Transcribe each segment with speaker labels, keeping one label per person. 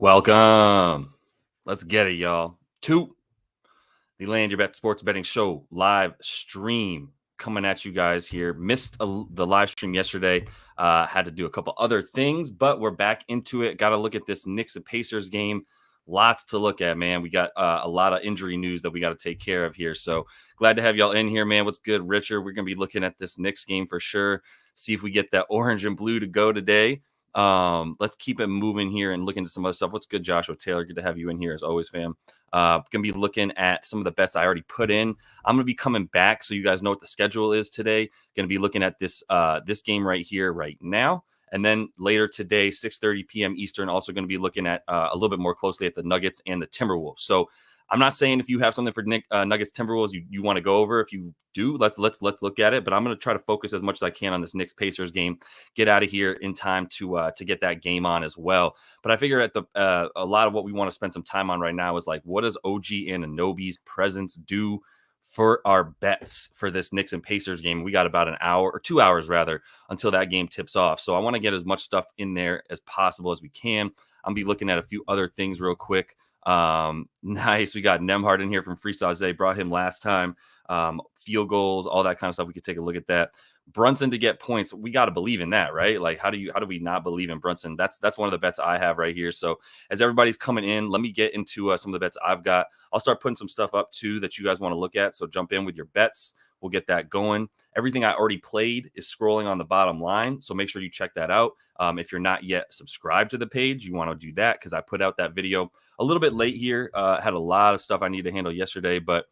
Speaker 1: Welcome. Let's get it, y'all. To the Land Your Bet Sports Betting Show live stream coming at you guys here. Missed the live stream yesterday. Had to do a couple other things, but we're back into it. Got to look at this Knicks and Pacers game. Lots to look at, man. We got a lot of injury news that we got to take care of here. So glad to have y'all in here, man. What's good, Richard? We're going to be looking at this Knicks game for sure. See if we get that orange and blue to go today. Let's keep it moving here and look into some other stuff. What's good, Joshua Taylor? Good to have you in here as always, fam. Gonna be looking at some of the bets I already put in. I'm gonna be coming back so you guys know what the schedule is today. Gonna be looking at this game right here right now. And then later today, 6:30 p.m. Eastern, also going to be looking at a little bit more closely at the Nuggets and the Timberwolves. So I'm not saying if you have something for Nuggets Timberwolves you want to go over. If you do, let's look at it. But I'm going to try to focus as much as I can on this Knicks Pacers game. Get out of here in time to get that game on as well. But I figure at a lot of what we want to spend some time on right now is like, what does OG and Anunoby's presence do for our bets for this Knicks and Pacers game? We got about an hour or 2 hours rather until that game tips off. So I want to get as much stuff in there as possible as we can. I'll be looking at a few other things real quick. Nice. We got Nembhard in here from Free Saze. Brought him last time. Field goals, all that kind of stuff. We could take a look at that. Brunson to get points. We got to believe in that, right? Like, how do we not believe in Brunson? That's one of the bets I have right here. So as everybody's coming in, let me get into some of the bets I've got. I'll start putting some stuff up too that you guys want to look at. So jump in with your bets. We'll get that going. Everything I already played is scrolling on the bottom line. So make sure you check that out. If you're not yet subscribed to the page, you want to do that because I put out that video a little bit late here. Had a lot of stuff I need to handle yesterday, but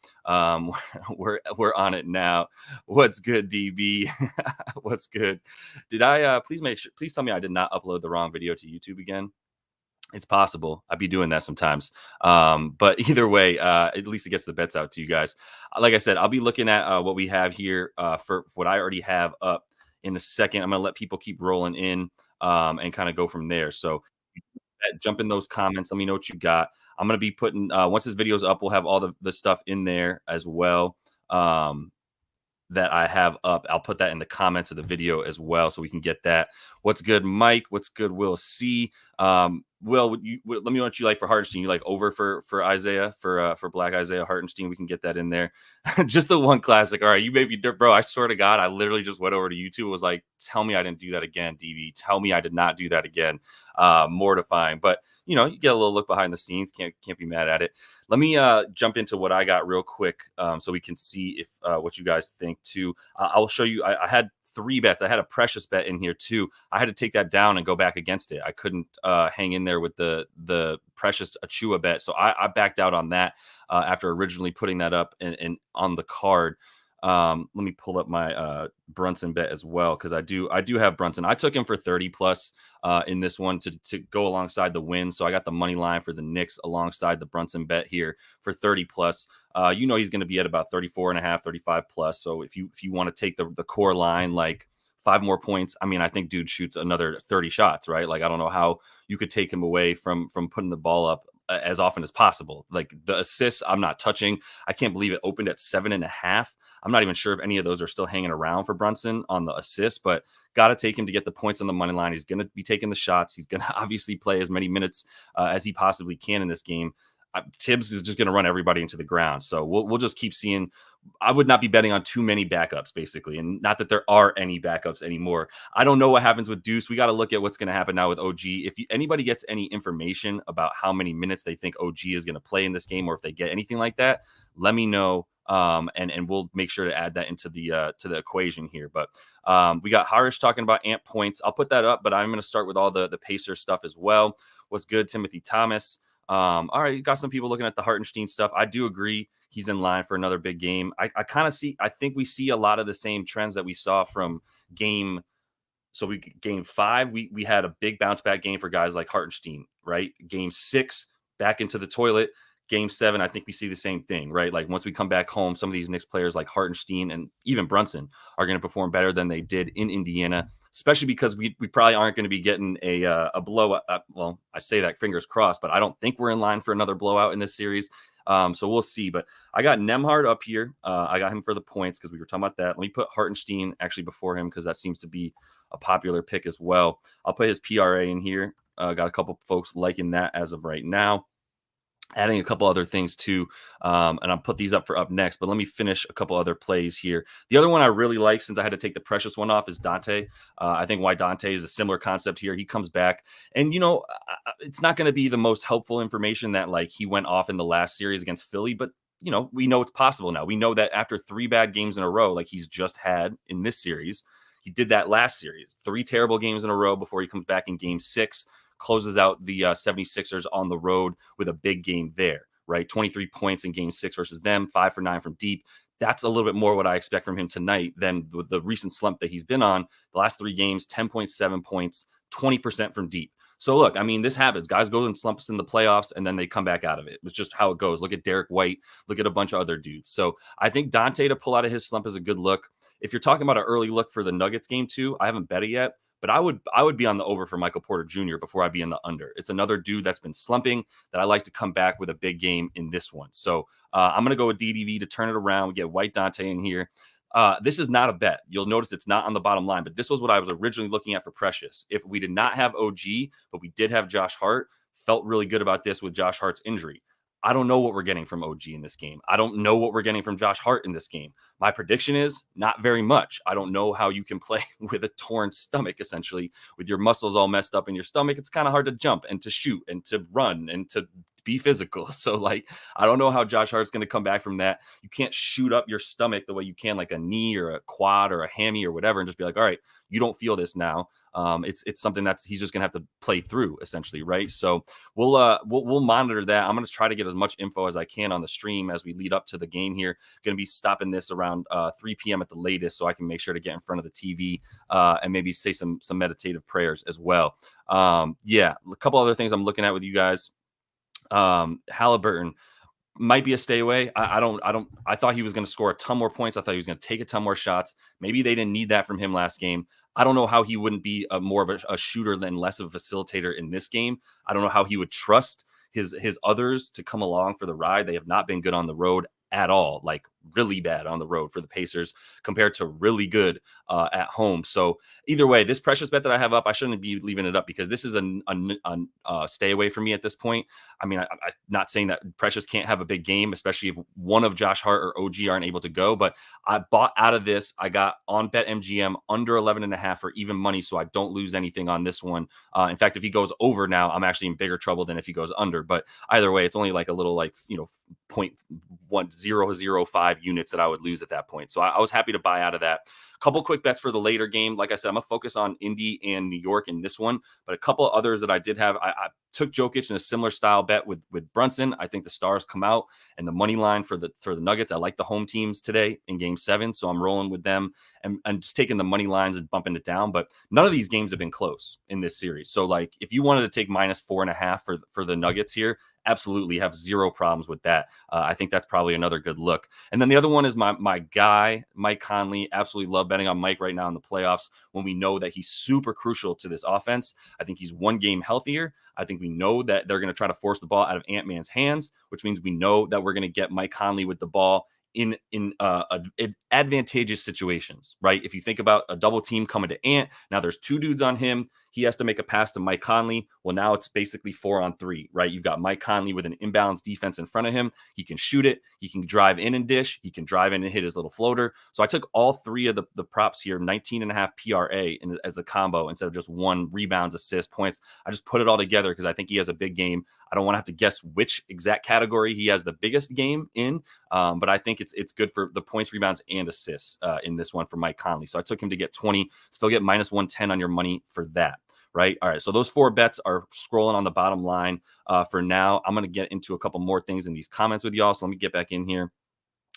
Speaker 1: we're on it now. What's good, DB? What's good? Did I please tell me I did not upload the wrong video to YouTube again? It's possible. I'd be doing that sometimes. But either way, at least it gets the bets out to you guys. Like I said, I'll be looking at what we have here for what I already have up in a second. I'm going to let people keep rolling in and kind of go from there. So jump in those comments. Let me know what you got. I'm going to be putting, once this video's up, we'll have all the stuff in there as well. That I have up. I'll put that in the comments of the video as well so we can get that. What's good, Mike? What's good, Will C? Will, let me know what you like for Hartenstein. You like over for Isaiah, for Black Isaiah Hartenstein? We can get that in there. Just the one classic. All right, you made me, bro. I swear to God, I literally just went over to YouTube. It was like, tell me I didn't do that again, DB. Tell me I did not do that again. Mortifying. But you get a little look behind the scenes. Can't be mad at it. Let me jump into what I got real quick so we can see if what you guys think too. I'll show you. I had 3 bets. I had a precious bet in here too. I had to take that down and go back against it. I couldn't hang in there with the precious Achua bet. So I backed out on that after originally putting that up and on the card. Let me pull up my Brunson bet as well because I do have Brunson. I took him for 30 plus in this one to go alongside the win. So I got the money line for the Knicks alongside the Brunson bet here for 30 plus. He's going to be at about 34.5, 35 plus. So if you want to take the core line, like 5 more points, I mean, I think dude shoots another 30 shots, right? Like, I don't know how you could take him away from putting the ball up as often as possible. Like the assists, I'm not touching. I can't believe it opened at 7.5. I'm not even sure if any of those are still hanging around for Brunson on the assists, but got to take him to get the points on the money line. He's going to be taking the shots. He's going to obviously play as many minutes as he possibly can in this game. Tibbs is just going to run everybody into the ground. So we'll just keep seeing. I would not be betting on too many backups, basically. And not that there are any backups anymore. I don't know what happens with Deuce. We got to look at what's going to happen now with OG. If anybody gets any information about how many minutes they think OG is going to play in this game, or if they get anything like that, let me know. And we'll make sure to add that into the equation here. But we got Harish talking about amp points. I'll put that up, but I'm going to start with all the Pacers stuff as well. What's good, Timothy Thomas? All right, you got some people looking at the Hartenstein stuff. I do agree he's in line for another big game. I kind of think we see a lot of the same trends that we saw from game 5. We had a big bounce back game for guys like Hartenstein, right? Game 6, back into the toilet. Game 7, I think we see the same thing, right? Like once we come back home, some of these Knicks players like Hartenstein and even Brunson are going to perform better than they did in Indiana, especially because we probably aren't going to be getting a blowout. Well, I say that fingers crossed, but I don't think we're in line for another blowout in this series. So we'll see. But I got Nembhard up here. I got him for the points because we were talking about that. Let me put Hartenstein actually before him because that seems to be a popular pick as well. I'll put his PRA in here. Got a couple folks liking that as of right now. Adding a couple other things too, and I'll put these up for up next, but let me finish a couple other plays here. The other one I really like, since I had to take the Precious one off, is Dante. I think why Dante is a similar concept here. He comes back, and it's not going to be the most helpful information that like he went off in the last series against Philly, but we know it's possible now. We know that after 3 bad games in a row, like he's just had in this series, he did that last series, 3 terrible games in a row before he comes back in game 6. Closes out the 76ers on the road with a big game there, right? 23 points in game 6 versus them, 5 for 9 from deep. That's a little bit more what I expect from him tonight than with the recent slump that he's been on. The last 3 games, 10.7 points, 20% from deep. So look, I mean, this happens. Guys go in slumps in the playoffs and then they come back out of it. It's just how it goes. Look at Derek White. Look at a bunch of other dudes. So I think Dante to pull out of his slump is a good look. If you're talking about an early look for the Nuggets game too, I haven't bet it yet. But I would be on the over for Michael Porter Jr. before I'd be in the under. It's another dude that's been slumping that I like to come back with a big game in this one. So I'm going to go with DDV to turn it around. We get White Dante in here. This is not a bet. You'll notice it's not on the bottom line, but this was what I was originally looking at for Precious. If we did not have OG, but we did have Josh Hart, felt really good about this with Josh Hart's injury. I don't know what we're getting from OG in this game. I don't know what we're getting from Josh Hart in this game. My prediction is not very much. I don't know how you can play with a torn stomach, essentially, with your muscles all messed up in your stomach. It's kind of hard to jump and to shoot and to run and to be physical. So, like, I don't know how Josh Hart's going to come back from that. You can't shoot up your stomach the way you can like a knee or a quad or a hammy or whatever and just be like, all right, you don't feel this now. It's something that's he's just gonna have to play through, essentially, right? So we'll monitor that. I'm gonna try to get as much info as I can on the stream as we lead up to the game here. Gonna be stopping this around 3 p.m. at the latest, so I can make sure to get in front of the TV and maybe say some meditative prayers as well. Yeah, a couple other things I'm looking at with you guys. Haliburton might be a stay away. I thought he was going to score a ton more points. I thought he was going to take a ton more shots. Maybe they didn't need that from him last game. I don't know how he wouldn't be more of a shooter than less of a facilitator in this game. I don't know how he would trust his others to come along for the ride. They have not been good on the road at all, like really bad on the road for the Pacers compared to really good at home. So either way, this Precious bet that I have up, I shouldn't be leaving it up because this is a stay away for me at this point. I mean, I'm not saying that Precious can't have a big game, especially if one of Josh Hart or OG aren't able to go, but I bought out of this. I got on BetMGM under 11.5 for even money, so I don't lose anything on this one. In fact, if he goes over now, I'm actually in bigger trouble than if he goes under, but either way, it's only like a little 0.1005 units that I would lose at that point. So I was happy to buy out of that. Couple quick bets for the later game. Like I said, I'm going to focus on Indy and New York in this one, but a couple others that I did have. I took Jokic in a similar style bet with Brunson. I think the Stars come out and the money line for the Nuggets. I like the home teams today in game 7, so I'm rolling with them and just taking the money lines and bumping it down. But none of these games have been close in this series. So like if you wanted to take -4.5 for the Nuggets here, absolutely have zero problems with that. I think that's probably another good look. And then the other one is my guy, Mike Conley. Absolutely love betting on Mike right now in the playoffs when we know that he's super crucial to this offense. I think he's one game healthier. I think we know that they're going to try to force the ball out of Ant-Man's hands, which means we know that we're going to get Mike Conley with the ball in advantageous situations, right? If you think about a double team coming to Ant, now there's 2 dudes on him. He has to make a pass to Mike Conley. Well, now it's basically 4-on-3, right? You've got Mike Conley with an imbalanced defense in front of him. He can shoot it. He can drive in and dish. He can drive in and hit his little floater. So I took all 3 of the props here, 19.5 PRA as a combo instead of just 1 rebounds, assists, points. I just put it all together because I think he has a big game. I don't want to have to guess which exact category he has the biggest game in, but I think it's good for the points, rebounds, and assists in this one for Mike Conley. So I took him to get 20, still get -110 on your money for that. Right. All right. So those 4 bets are scrolling on the bottom line for now. I'm going to get into a couple more things in these comments with y'all. So let me get back in here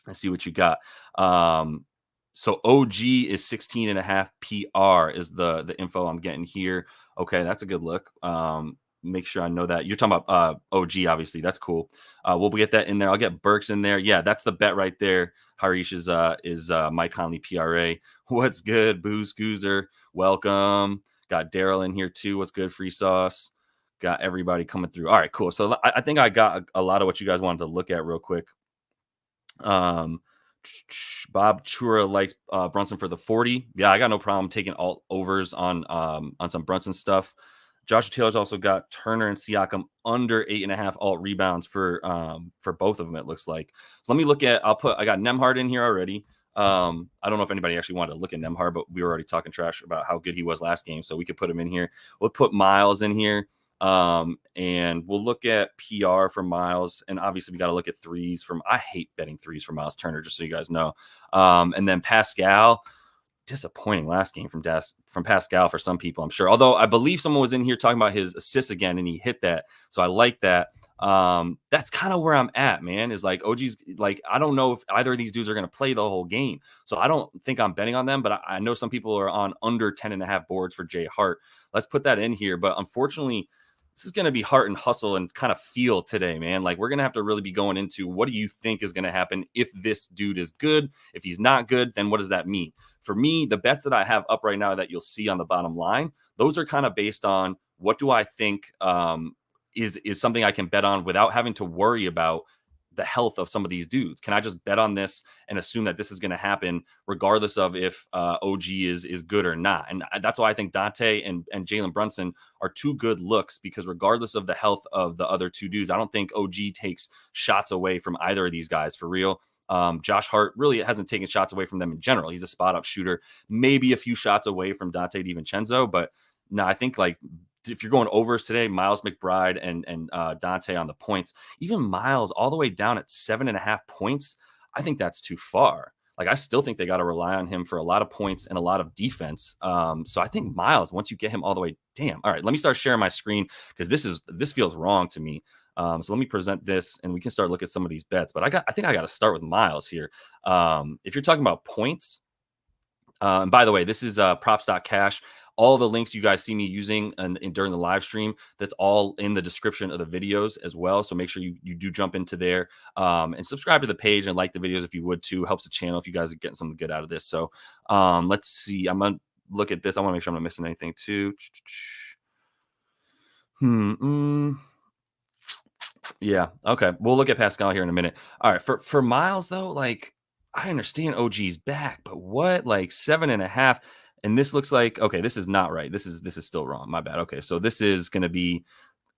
Speaker 1: and see what you got. So OG is 16.5 PR is the info I'm getting here. Okay. That's a good look. Make sure I know that. You're talking about OG, obviously. That's cool. We'll get that in there. I'll get Burks in there. Yeah, that's the bet right there. Harish is Mike Conley PRA. What's good? Booze Goozer. Welcome. Got Daryl in here too. What's good? Free sauce. Got everybody coming through. All right, cool. So I think I got a lot of what you guys wanted to look at real quick. Bob Chura likes Brunson for the 40. Yeah, I got no problem taking all overs on some Brunson stuff. Joshua Taylor's also got Turner and Siakam under 8.5 alt rebounds for both of them, it looks like. So let me look at, I got Nembhard in here already. I don't know if anybody actually wanted to look at Nembhard, but we were already talking trash about how good he was last game, so we could put him in here. We'll put Miles in here, and we'll look at PR for Miles, and obviously we got to look at threes from, I hate betting threes for Miles Turner, just so you guys know. And then Pascal, disappointing last game from Pascal for some people, I'm sure. Although I believe someone was in here talking about his assists again, and he hit that, so I like that. That's kind of where I'm at, man, is like OG's, like, I don't know if either of these dudes are going to play the whole game. So I don't think I'm betting on them, but I know some people are on under 10.5 boards for Jay Hart. Let's put that in here. But unfortunately, this is going to be Hart and hustle and kind of feel today, man. Like, we're going to have to really be going into what do you think is going to happen if this dude is good? If he's not good, then what does that mean? For me, the bets that I have up right now that you'll see on the bottom line, those are kind of based on what do I think is something I can bet on without having to worry about the health of some of these dudes. Can I just bet on this and assume that this is going to happen regardless of if OG is good or not? And that's why I think Dante and Jalen Brunson are two good looks, because regardless of the health of the other two dudes, I don't think OG takes shots away from either of these guys for real. Josh Hart really hasn't taken shots away from them in general. He's a spot up shooter, maybe a few shots away from Dante DiVincenzo, but no, I think like if you're going overs today, Miles, McBride, and Dante on the points, even Miles all the way down at 7.5 points, I think that's too far. Like, I still think they got to rely on him for a lot of points and a lot of defense. So I think Miles, once you get him all the way, damn. All right, let me start sharing my screen, because this feels wrong to me. So let me present this, and we can start looking at some of these bets. But I think I got to start with Miles here. If you're talking about points, and by the way, this is props.cash. All the links you guys see me using and during the live stream, that's all in the description of the videos as well. So make sure you do jump into there and subscribe to the page and like the videos if you would too. Helps the channel if you guys are getting something good out of this. So let's see. I'm going to look at this. I want to make sure I'm not missing anything too. Yeah. Okay. We'll look at Pascal here in a minute. All right. For Miles, though, like, I understand OG's back, but what, like 7.5? And this looks like, okay, this is not right. This is still wrong. My bad. Okay. So this is going to be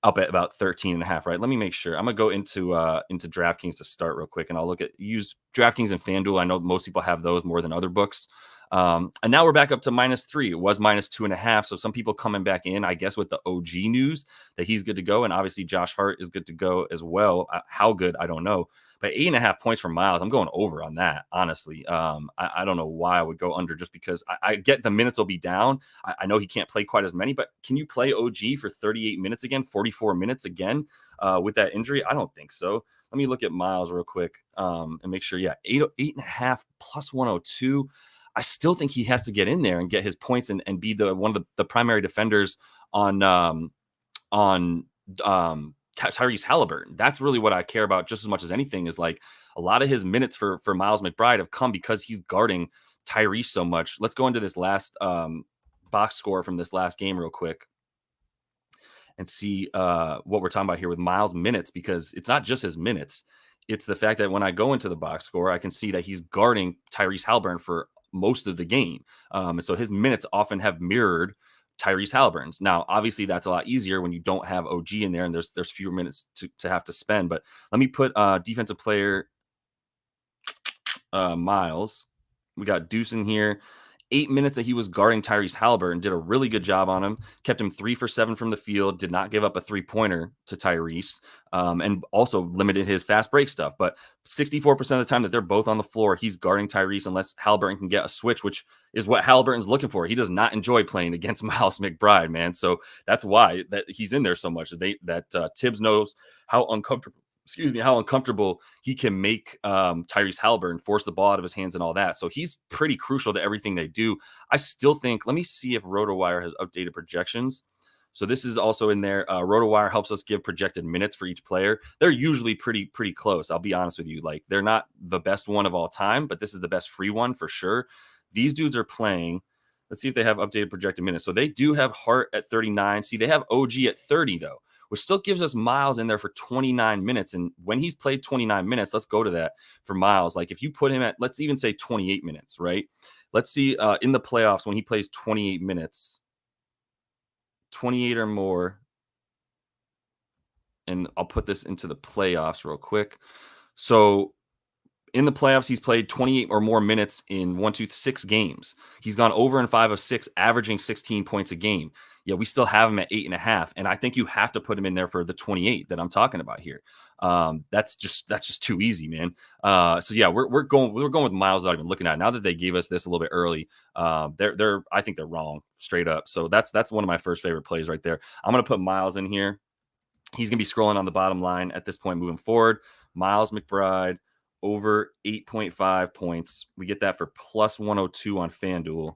Speaker 1: up at about 13.5, right? Let me make sure. I'm going to go into DraftKings to start real quick, and I'll use DraftKings and FanDuel. I know most people have those more than other books. And now we're back up to -3. It was -2.5. So some people coming back in, I guess, with the OG news that he's good to go. And obviously Josh Hart is good to go as well. How good, I don't know. But 8.5 points from Miles, I'm going over on that, honestly. I don't know why I would go under, just because I get the minutes will be down. I know he can't play quite as many, but can you play OG for 38 minutes again, 44 minutes again with that injury? I don't think so. Let me look at Miles real quick and make sure. Yeah, 8.5 plus 102. I still think he has to get in there and get his points and be one of the primary defenders on Tyrese Haliburton. That's really what I care about just as much as anything, is like a lot of his minutes for Miles McBride have come because he's guarding Tyrese so much. Let's go into this last box score from this last game real quick and see what we're talking about here with Miles' minutes, because it's not just his minutes. It's the fact that when I go into the box score, I can see that he's guarding Tyrese Haliburton for most of the game. And so his minutes often have mirrored Tyrese Haliburton's. Now, obviously, that's a lot easier when you don't have OG in there and there's fewer minutes to have to spend. But let me put defensive player Miles. We got Deuce in here. 8 minutes that he was guarding Tyrese Haliburton, did a really good job on him, kept him 3 for 7 from the field, did not give up a 3-pointer to Tyrese, and also limited his fast break stuff. But 64% of the time that they're both on the floor, he's guarding Tyrese unless Haliburton can get a switch, which is what Haliburton's looking for. He does not enjoy playing against Miles McBride, man. So that's why that he's in there so much. Tibbs knows how uncomfortable he can make Tyrese Haliburton force the ball out of his hands and all that. So he's pretty crucial to everything they do. I still think, let me see if RotoWire has updated projections. So this is also in there. RotoWire helps us give projected minutes for each player. They're usually pretty close. I'll be honest with you. Like, they're not the best one of all time, but this is the best free one for sure. These dudes are playing. Let's see if they have updated projected minutes. So they do have Hart at 39. See, they have OG at 30 though, which still gives us Miles in there for 29 minutes. And when he's played 29 minutes, let's go to that for Miles. Like, if you put him at, let's even say 28 minutes, right? Let's see in the playoffs when he plays 28 minutes. 28 or more. And I'll put this into the playoffs real quick. So in the playoffs, he's played 28 or more minutes in 6 games. He's gone over in 5 of 6, averaging 16 points a game. Yeah, we still have him at 8.5, and I think you have to put him in there for the 28 that I'm talking about here. That's just too easy, man. So yeah, we're going with Miles without even looking at it. Now that they gave us this a little bit early, I think they're wrong straight up. So that's one of my first favorite plays right there. I'm gonna put Miles in here. He's gonna be scrolling on the bottom line at this point moving forward. Miles McBride over 8.5 points. We get that for plus 102 on FanDuel.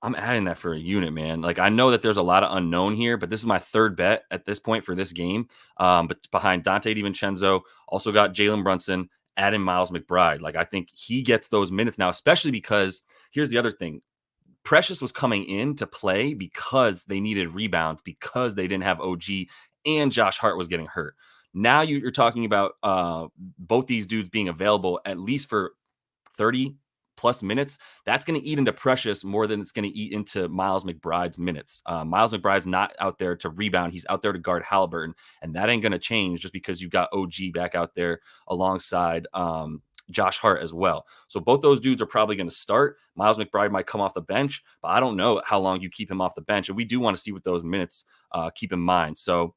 Speaker 1: I'm adding that for a unit, man. Like, I know that there's a lot of unknown here, but this is my third bet at this point for this game. But behind Dante DiVincenzo, also got Jalen Brunson, add in Miles McBride. Like, I think he gets those minutes now, especially because here's the other thing. Precious was coming in to play because they needed rebounds, because they didn't have OG, and Josh Hart was getting hurt. Now you're talking about both these dudes being available at least for 30 plus minutes. That's going to eat into Precious more than it's going to eat into Miles McBride's minutes. Miles McBride's not out there to rebound. He's out there to guard Haliburton, and that ain't going to change just because you've got OG back out there alongside Josh Hart as well. So both those dudes are probably going to start. Miles McBride might come off the bench, but I don't know how long you keep him off the bench. And we do want to see what those minutes keep in mind. So,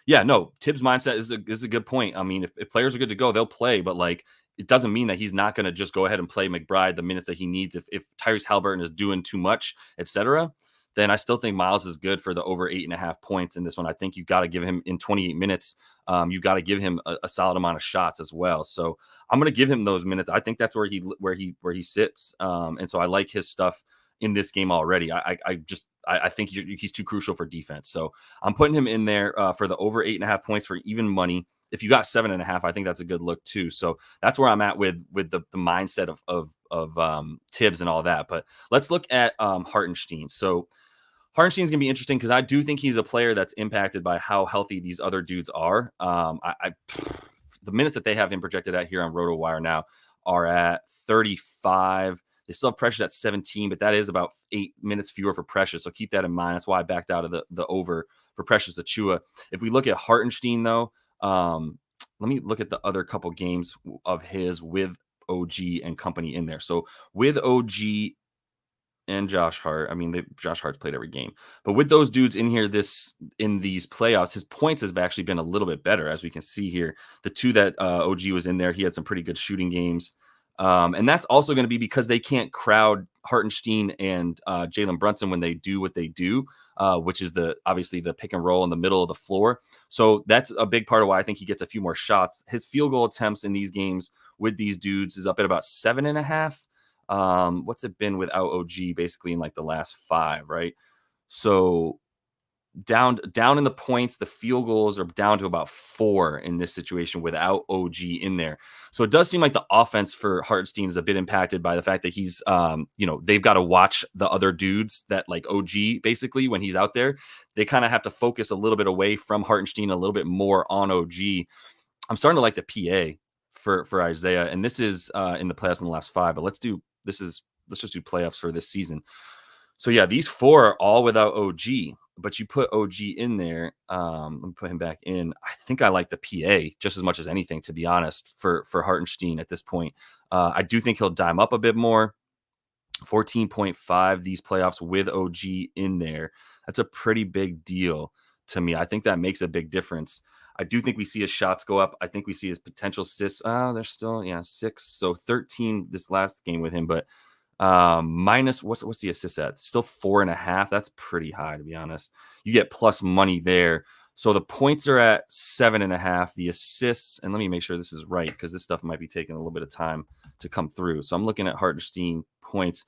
Speaker 1: yeah, no, Tibbs' mindset is a good point. I mean, if players are good to go, they'll play, but like, it doesn't mean that he's not going to just go ahead and play McBride the minutes that he needs. If Tyrese Haliburton is doing too much, etc., then I still think Miles is good for the over 8.5 points in this one. I think you got to give him in 28 minutes. You got to give him a solid amount of shots as well. So I'm going to give him those minutes. I think that's where he sits. And so I like his stuff in this game already. I think he's too crucial for defense. So I'm putting him in there for the over 8.5 points for even money. If you got 7.5, I think that's a good look too. So that's where I'm at with the mindset of Tibbs and all that. But let's look at Hartenstein. So Hartenstein's gonna be interesting because I do think he's a player that's impacted by how healthy these other dudes are. The minutes that they have him projected at here on RotoWire now are at 35. They still have Precious at 17, but that is about 8 minutes fewer for Precious. So keep that in mind. That's why I backed out of the over for Precious Achiuwa. If we look at Hartenstein, though, let me look at the other couple games of his with OG and company in there. So with OG and Josh Hart, I mean, Josh Hart's played every game, but with those dudes in here, in these playoffs, his points have actually been a little bit better, as we can see here. The two that OG was in there, he had some pretty good shooting games. And that's also going to be because they can't crowd Hartenstein and Jalen Brunson when they do what they do, which is obviously the pick and roll in the middle of the floor. So that's a big part of why I think he gets a few more shots. His field goal attempts in these games with these dudes is up at about 7.5. What's it been without OG basically in like the last 5, right? So down in the points, the field goals are down to about 4 in this situation without OG in there. So it does seem like the offense for Hartenstein is a bit impacted by the fact that he's, they've got to watch the other dudes that like OG basically when he's out there. They kind of have to focus a little bit away from Hartenstein, a little bit more on OG. I'm starting to like the PA for Isaiah, and this is in the playoffs in the last 5. But let's just do playoffs for this season. So yeah, these 4 are all without OG. But you put OG in there. Let me put him back in. I think I like the PA just as much as anything, to be honest, for Hartenstein at this point. I do think he'll dime up a bit more. 14.5 these playoffs with OG in there. That's a pretty big deal to me. I think that makes a big difference. I do think we see his shots go up. I think we see his potential assists. They're still 6. So 13 this last game with him, but minus what's the assist at? Still 4.5. That's pretty high, to be honest. You get plus money there. So the points are at 7.5. The assists, and let me make sure this is right because this stuff might be taking a little bit of time to come through. So I'm looking at Hartenstein points.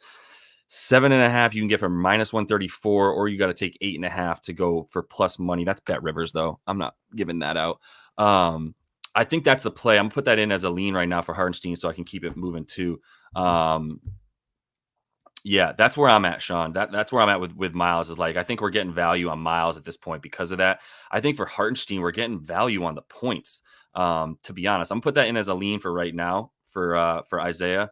Speaker 1: 7.5 you can get for minus 134, or you got to take 8.5 to go for plus money. That's Bet Rivers, though. I'm not giving that out. I think that's the play. I'm gonna put that in as a lean right now for Hartenstein so I can keep it moving too. Yeah, that's where I'm at, Sean. That's where I'm at with Miles. Is like I think we're getting value on Miles at this point because of that. I think for Hartenstein, we're getting value on the points. To be honest, I'm gonna put that in as a lean for right now for Isaiah,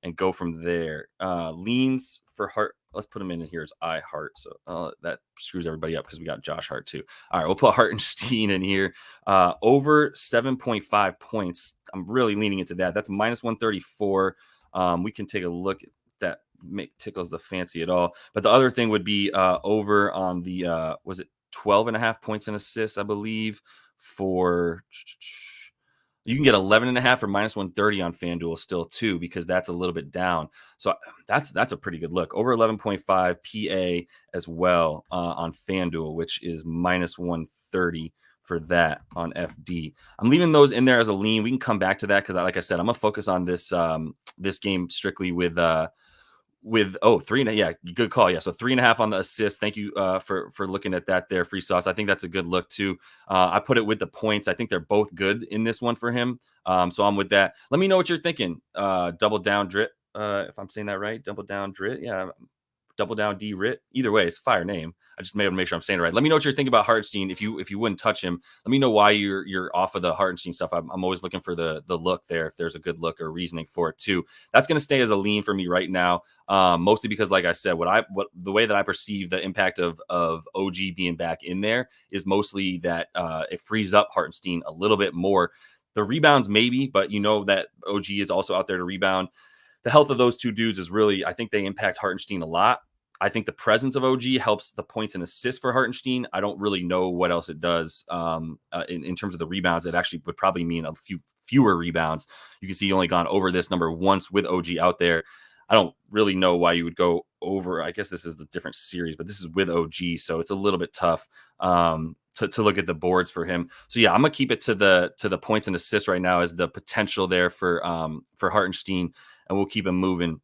Speaker 1: and go from there. Leans for let's put him in here as I Hart. So that screws everybody up because we got Josh Hart too. All right, we'll put Hartenstein in here. Over 7.5 points. I'm really leaning into that. That's minus 134. We can take a look at that. Tickles the fancy at all. But the other thing would be over on the was it 12.5 points and assists, I believe, for you can get 11.5 or minus 130 on FanDuel still too, because that's a little bit down. So that's a pretty good look. Over 11.5 PA as well on FanDuel, which is minus 130 for that on FD. I'm leaving those in there as a lean. We can come back to that because, like I said, I'm gonna focus on this this game strictly with 3.5. Yeah, good call. Yeah, so 3.5 on the assist. Thank you for looking at that there, Free Sauce. I think that's a good look too. I put it with the points. I think they're both good in this one for him. So I'm with that. Let me know what you're thinking. Double down Drit, if I'm saying that right. Double down Drit. Yeah, Double Down D Rit. Either way, it's a fire name. I just made to make sure I'm saying it right. Let me know what you're thinking about Hartenstein. If you wouldn't touch him, let me know why you're off of the Hartenstein stuff. I'm always looking for the look there. If there's a good look or reasoning for it too, that's going to stay as a lean for me right now. Mostly because, like I said, the way that I perceive the impact of OG being back in there is mostly that it frees up Hartenstein a little bit more. The rebounds maybe, but you know that OG is also out there to rebound. The health of those two dudes is really, I think they impact Hartenstein a lot. I think the presence of OG helps the points and assists for Hartenstein. I don't really know what else it does in terms of the rebounds. It actually would probably mean a fewer rebounds. You can see he only gone over this number once with OG out there. I don't really know why you would go over. I guess this is a different series, but this is with OG, so it's a little bit tough to look at the boards for him. So yeah, I'm gonna keep it to the points and assists right now as the potential there for Hartenstein, and we'll keep him moving.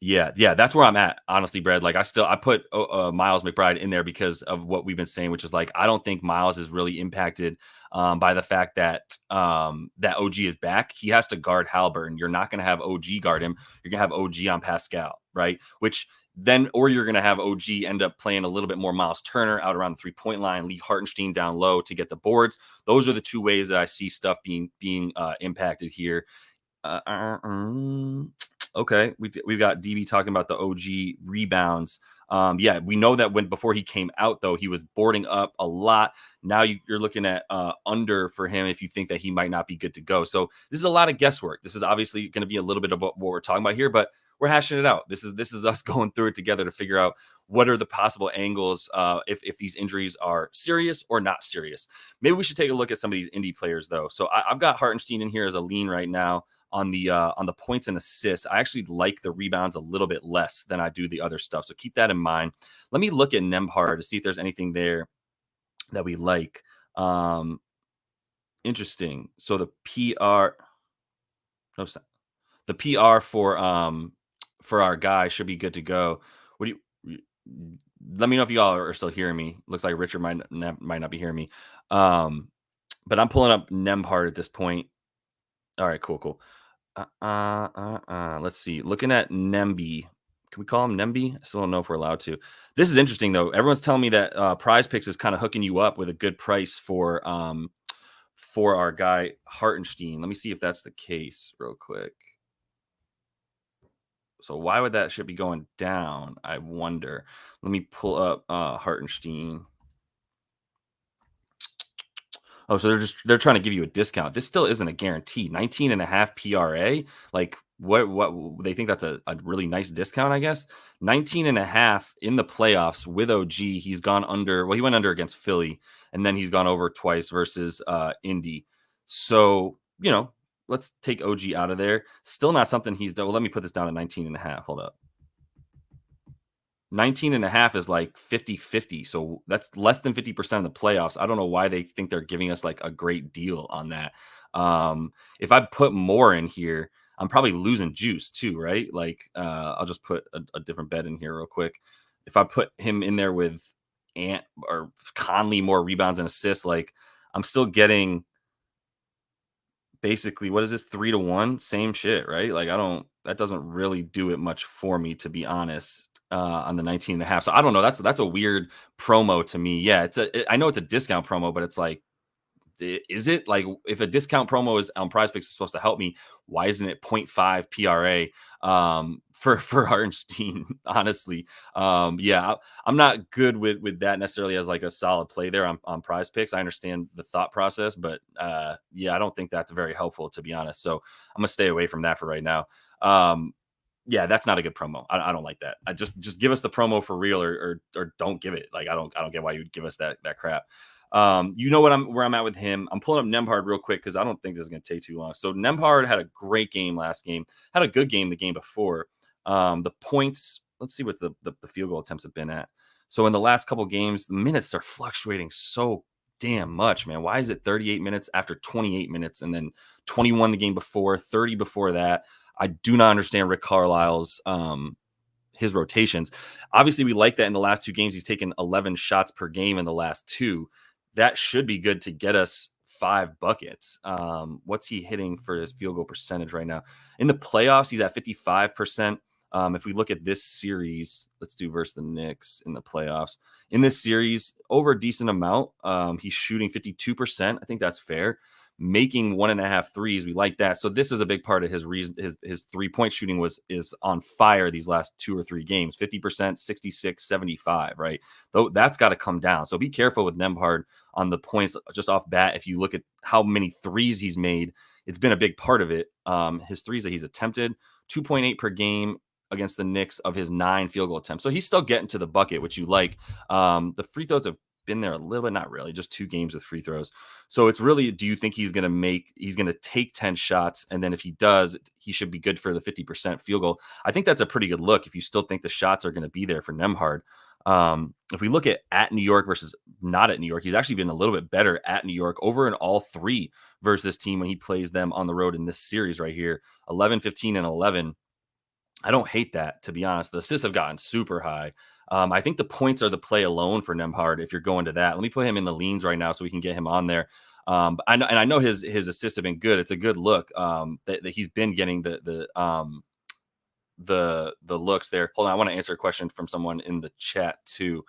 Speaker 1: Yeah, that's where I'm at, honestly, Brad. Like I put Miles McBride in there because of what we've been saying, which is like I don't think Miles is really impacted by the fact that that OG is back. He has to guard Haliburton. You're not going to have OG guard him. You're going to have OG on Pascal, right? Or you're going to have OG end up playing a little bit more Miles Turner out around the 3-point line, leave Hartenstein down low to get the boards. Those are the two ways that I see stuff being impacted here. Okay, we've got DB talking about the OG rebounds. Yeah, we know that before he came out, though, he was boarding up a lot. Now you're looking at under for him if you think that he might not be good to go. So this is a lot of guesswork. This is obviously going to be a little bit of what we're talking about here, but we're hashing it out. This is us going through it together to figure out what are the possible angles if these injuries are serious or not serious. Maybe we should take a look at some of these indie players, though. So I've got Hartenstein in here as a lean right now. On the points and assists, I actually like the rebounds a little bit less than I do the other stuff. So keep that in mind. Let me look at Nembhard to see if there's anything there that we like. Interesting. So the PR for our guy should be good to go. Let me know if you all are still hearing me. Looks like Richard might not be hearing me. But I'm pulling up Nembhard at this point. All right, cool. Let's see. Looking at Nemby. Can we call him Nemby? I still don't know if we're allowed to. This is interesting, though. Everyone's telling me that PrizePicks is kind of hooking you up with a good price for our guy Hartenstein. Let me see if that's the case real quick. So why would that shit be going down? I wonder. Let me pull up Hartenstein. Oh, so they're trying to give you a discount. This still isn't a guarantee. 19.5 PRA. Like what they think that's a really nice discount, I guess. 19.5 in the playoffs with OG. He's gone under. Well, he went under against Philly, and then he's gone over twice versus Indy. So, let's take OG out of there. Still not something he's done. Well, let me put this down at 19.5. Hold up. 19.5 is like 50-50. So that's less than 50% of the playoffs. I don't know why they think they're giving us like a great deal on that. If I put more in here, I'm probably losing juice too, right? Like I'll just put a different bet in here real quick. If I put him in there with Ant or Conley more rebounds and assists, like I'm still getting basically, what is this, 3-1? Same shit, right? Like that doesn't really do it much for me, to be honest. On the 19.5. So I don't know. That's a weird promo to me. Yeah, I know it's a discount promo, but it's like is it like if a discount promo is on PrizePicks is supposed to help me, why isn't it 0.5 PRA for Hartenstein? Honestly, I'm not good with that necessarily as like a solid play there on PrizePicks. I understand the thought process, but I don't think that's very helpful, to be honest. So I'm gonna stay away from that for right now. That's not a good promo. I don't like that. I just give us the promo for real, or don't give it. Like I don't get why you would give us that crap. Where I'm at with him. I'm pulling up Nembhard real quick because I don't think this is going to take too long. So Nembhard had a great game last game. Had a good game the game before. The points. Let's see what the field goal attempts have been at. So in the last couple games, the minutes are fluctuating so damn much, man. Why is it 38 minutes after 28 minutes, and then 21 the game before, 30 before that? I do not understand Rick Carlisle's his rotations. Obviously, we like that in the last two games. He's taken 11 shots per game in the last two. That should be good to get us 5 buckets. What's he hitting for his field goal percentage right now? In the playoffs, he's at 55%. If we look at this series, let's do versus the Knicks in the playoffs. In this series, over a decent amount. He's shooting 52%. I think that's fair. Making 1.5 threes. We like that. So this is a big part of his reason. His 3-point shooting is on fire these last 2 or 3 games, 50%, 66, 75, right? Though that's got to come down. So be careful with Nembhard on the points just off bat. If you look at how many threes he's made, it's been a big part of it. His threes that he's attempted, 2.8 per game against the Knicks of his 9 field goal attempts. So he's still getting to the bucket, which you like. The free throws have been there a little bit, not really, just 2 games with free throws. So it's really, do you think he's going to take 10 shots? And then if he does, he should be good for the 50% field goal. I think that's a pretty good look if you still think the shots are going to be there for Nembhard. If we look at New York versus not at New York, he's actually been a little bit better at New York over in all 3 versus this team when he plays them on the road in this series right here, 11, 15, and 11. I don't hate that, to be honest. The assists have gotten super high. I think the points are the play alone for Nembhard if you're going to that. Let me put him in the leans right now so we can get him on there. I know his assists have been good. It's a good look that he's been getting the looks there. Hold on, I want to answer a question from someone in the chat too.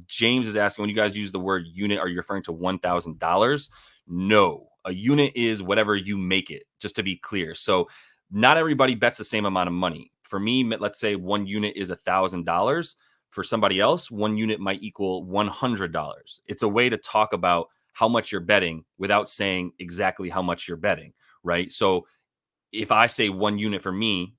Speaker 1: James is asking, when you guys use the word unit, are you referring to $1,000? No, a unit is whatever you make it, just to be clear. So not everybody bets the same amount of money. For me, let's say 1 unit is $1,000. For somebody else, 1 unit might equal $100. It's a way to talk about how much you're betting without saying exactly how much you're betting, right? So if I say 1 unit for me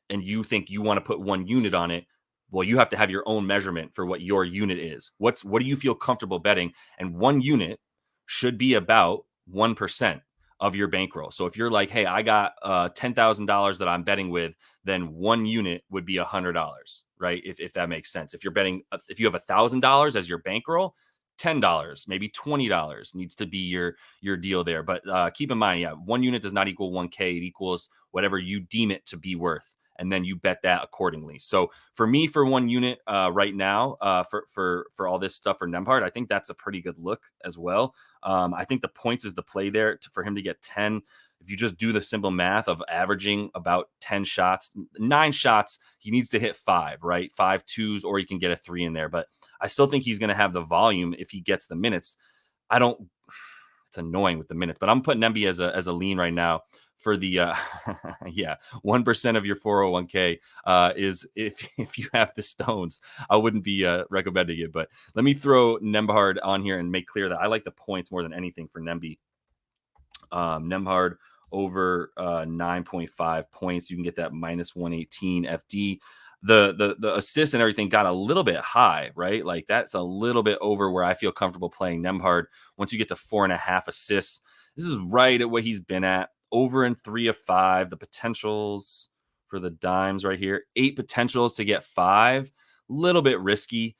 Speaker 1: and you think you want to put 1 unit on it, well, you have to have your own measurement for what your unit is. What do you feel comfortable betting? And 1 unit should be about 1% of your bankroll. So if you're like, hey, I got $10,000 that I'm betting with, then 1 unit would be $100, right? If that makes sense. If you're betting, if you have $1,000 as your bankroll, $10, maybe $20 needs to be your deal there. But keep in mind, 1 unit does not equal 1K. It equals whatever you deem it to be worth, and then you bet that accordingly. So for me, for 1 unit right now, for all this stuff for Nembhard, I think that's a pretty good look as well. I think the points is the play there for him to get 10. If you just do the simple math of averaging about 10 shots, 9 shots, he needs to hit 5, right? 5 twos, or he can get a 3 in there. But I still think he's going to have the volume if he gets the minutes. It's annoying with the minutes, but I'm putting Nemby as a lean right now for the 1% of your 401k is if you have the stones. I wouldn't be recommending it, but let me throw Nembhard on here and make clear that I like the points more than anything for Nemby. Nembhard over 9.5 points. You can get that minus 118 FD. The assists and everything got a little bit high, right? Like that's a little bit over where I feel comfortable playing Nembhard. Once you get to 4.5 assists, this is right at what he's been at. Over in 3 of 5. The potentials for the dimes right here, 8 potentials to get 5. Little bit risky.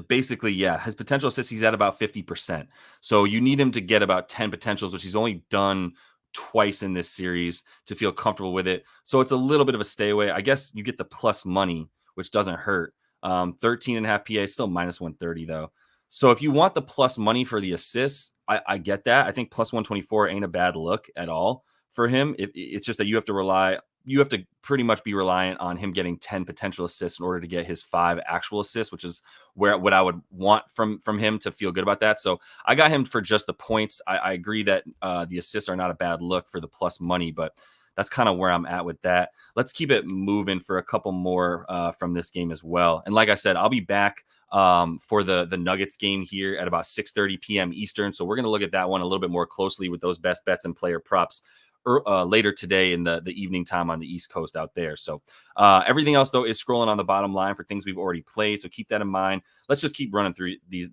Speaker 1: Basically, his potential assists, he's at about 50%. So you need him to get about 10 potentials, which he's only done twice in this series to feel comfortable with it. So it's a little bit of a stay away. I guess you get the plus money, which doesn't hurt. 13.5 PA, still minus 130 though. So if you want the plus money for the assists, I get that. I think plus 124 ain't a bad look at all for him. It's just that you have to rely you have to pretty much be reliant on him getting 10 potential assists in order to get his 5 actual assists, which is what I would want from him to feel good about that. So I got him for just the points. I agree that the assists are not a bad look for the plus money, but that's kind of where I'm at with that. Let's keep it moving for a couple more from this game as well. And like I said, I'll be back for the Nuggets game here at about 6:30 p.m. Eastern. So we're going to look at that one a little bit more closely with those best bets and player props later today in the evening time on the East Coast out there. So everything else, though, is scrolling on the bottom line for things we've already played. So keep that in mind. Let's just keep running through these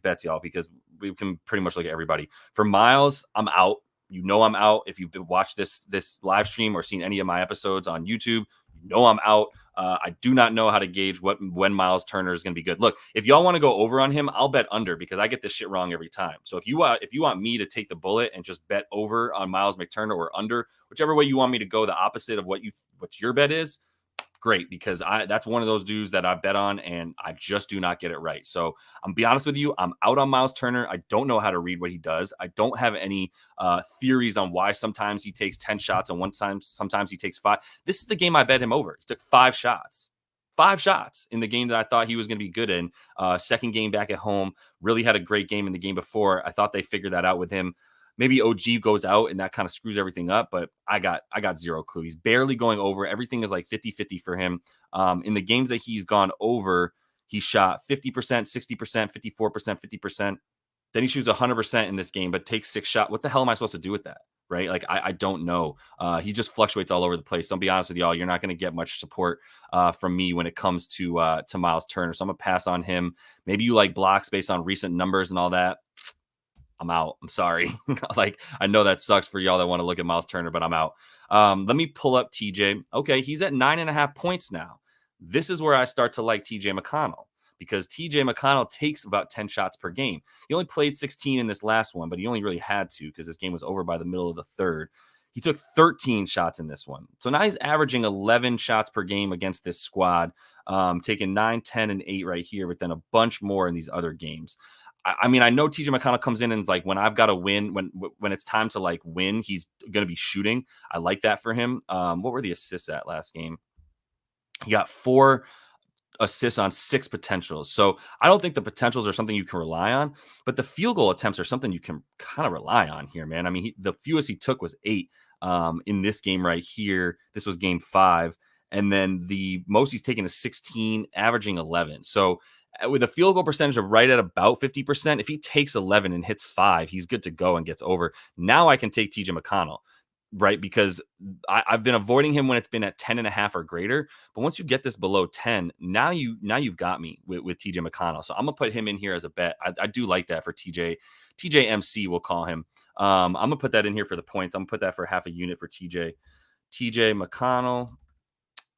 Speaker 1: bets, y'all, because we can pretty much look at everybody. For Miles, I'm out. You know I'm out. If you've watched this live stream or seen any of my episodes on YouTube, you know I'm out. I do not know how to gauge when Miles Turner is going to be good. Look, if y'all want to go over on him, I'll bet under because I get this shit wrong every time. So if you want me to take the bullet and just bet over on Miles McTurner or under, whichever way you want me to go, the opposite of what your bet is, great, because that's one of those dudes that I bet on and I just do not get it right. So I'm be honest with you, I'm out on Miles Turner. I don't know how to read what he does. I don't have any theories on why sometimes he takes 10 shots and sometimes he takes 5. This is the game I bet him over. He took 5 shots. 5 shots in the game that I thought he was going to be good in. Second game back at home, really had a great game in the game before. I thought they figured that out with him. Maybe OG goes out and that kind of screws everything up, but I got zero clue. He's barely going over. Everything is like 50-50 for him. In the games that he's gone over, he shot 50%, 60%, 54%, 50%. Then he shoots 100% in this game, but takes 6 shots. What the hell am I supposed to do with that? Right? Like, I don't know. He just fluctuates all over the place. So I'll be honest with y'all, you're not going to get much support from me when it comes to Miles Turner. So I'm going to pass on him. Maybe you like blocks based on recent numbers and all that. I'm out. I'm sorry. Like, I know that sucks for y'all that want to look at Miles Turner, but I'm out. Let me pull up TJ. Okay, he's at 9.5 points now. This is where I start to like TJ McConnell because TJ McConnell takes about 10 shots per game. He only played 16 in this last one, but he only really had to because this game was over by the middle of the third. He took 13 shots in this one. So now he's averaging 11 shots per game against this squad, taking 9, 10, and 8 right here, but then a bunch more in these other games. I mean, I know TJ McConnell comes in and is like, when I've got to win, when it's time to like win, he's going to be shooting. I like that for him. What were the assists at last game? He got 4 assists on 6 potentials. So I don't think the potentials are something you can rely on, but the field goal attempts are something you can kind of rely on here, man. I mean, the fewest he took was 8 in this game right here. This was game 5. And then the most he's taken is 16, averaging 11. So with a field goal percentage of right at about 50%, if he takes 11 and hits 5, he's good to go and gets over. Now I can take TJ McConnell, right? Because I've been avoiding him when it's been at 10.5 or greater. But once you get this below 10, now you've got me with TJ McConnell. So I'm gonna put him in here as a bet. I do like that for TJ MC. We'll call him. I'm gonna put that in here for the points. I'm gonna put that for half a unit for TJ McConnell.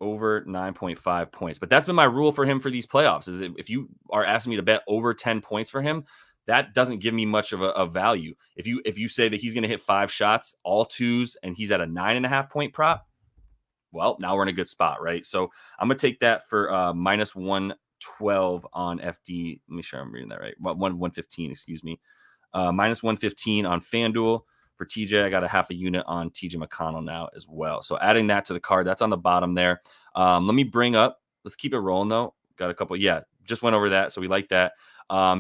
Speaker 1: Over 9.5 points. But that's been my rule for him for these playoffs is if you are asking me to bet over 10 points for him, that doesn't give me much of a value. If you say that he's going to hit 5 shots, all 2s, and he's at a 9.5 point prop, well, now we're in a good spot, right? So I'm going to take that for minus 112 on FD. Let me make sure I'm reading that right. 115, excuse me. Minus 115 on FanDuel. For TJ, I got a half a unit on TJ McConnell now as well. So adding that to the card, that's on the bottom there. Let me bring up, let's keep it rolling though. Got a couple, yeah, just went over that. So we like that.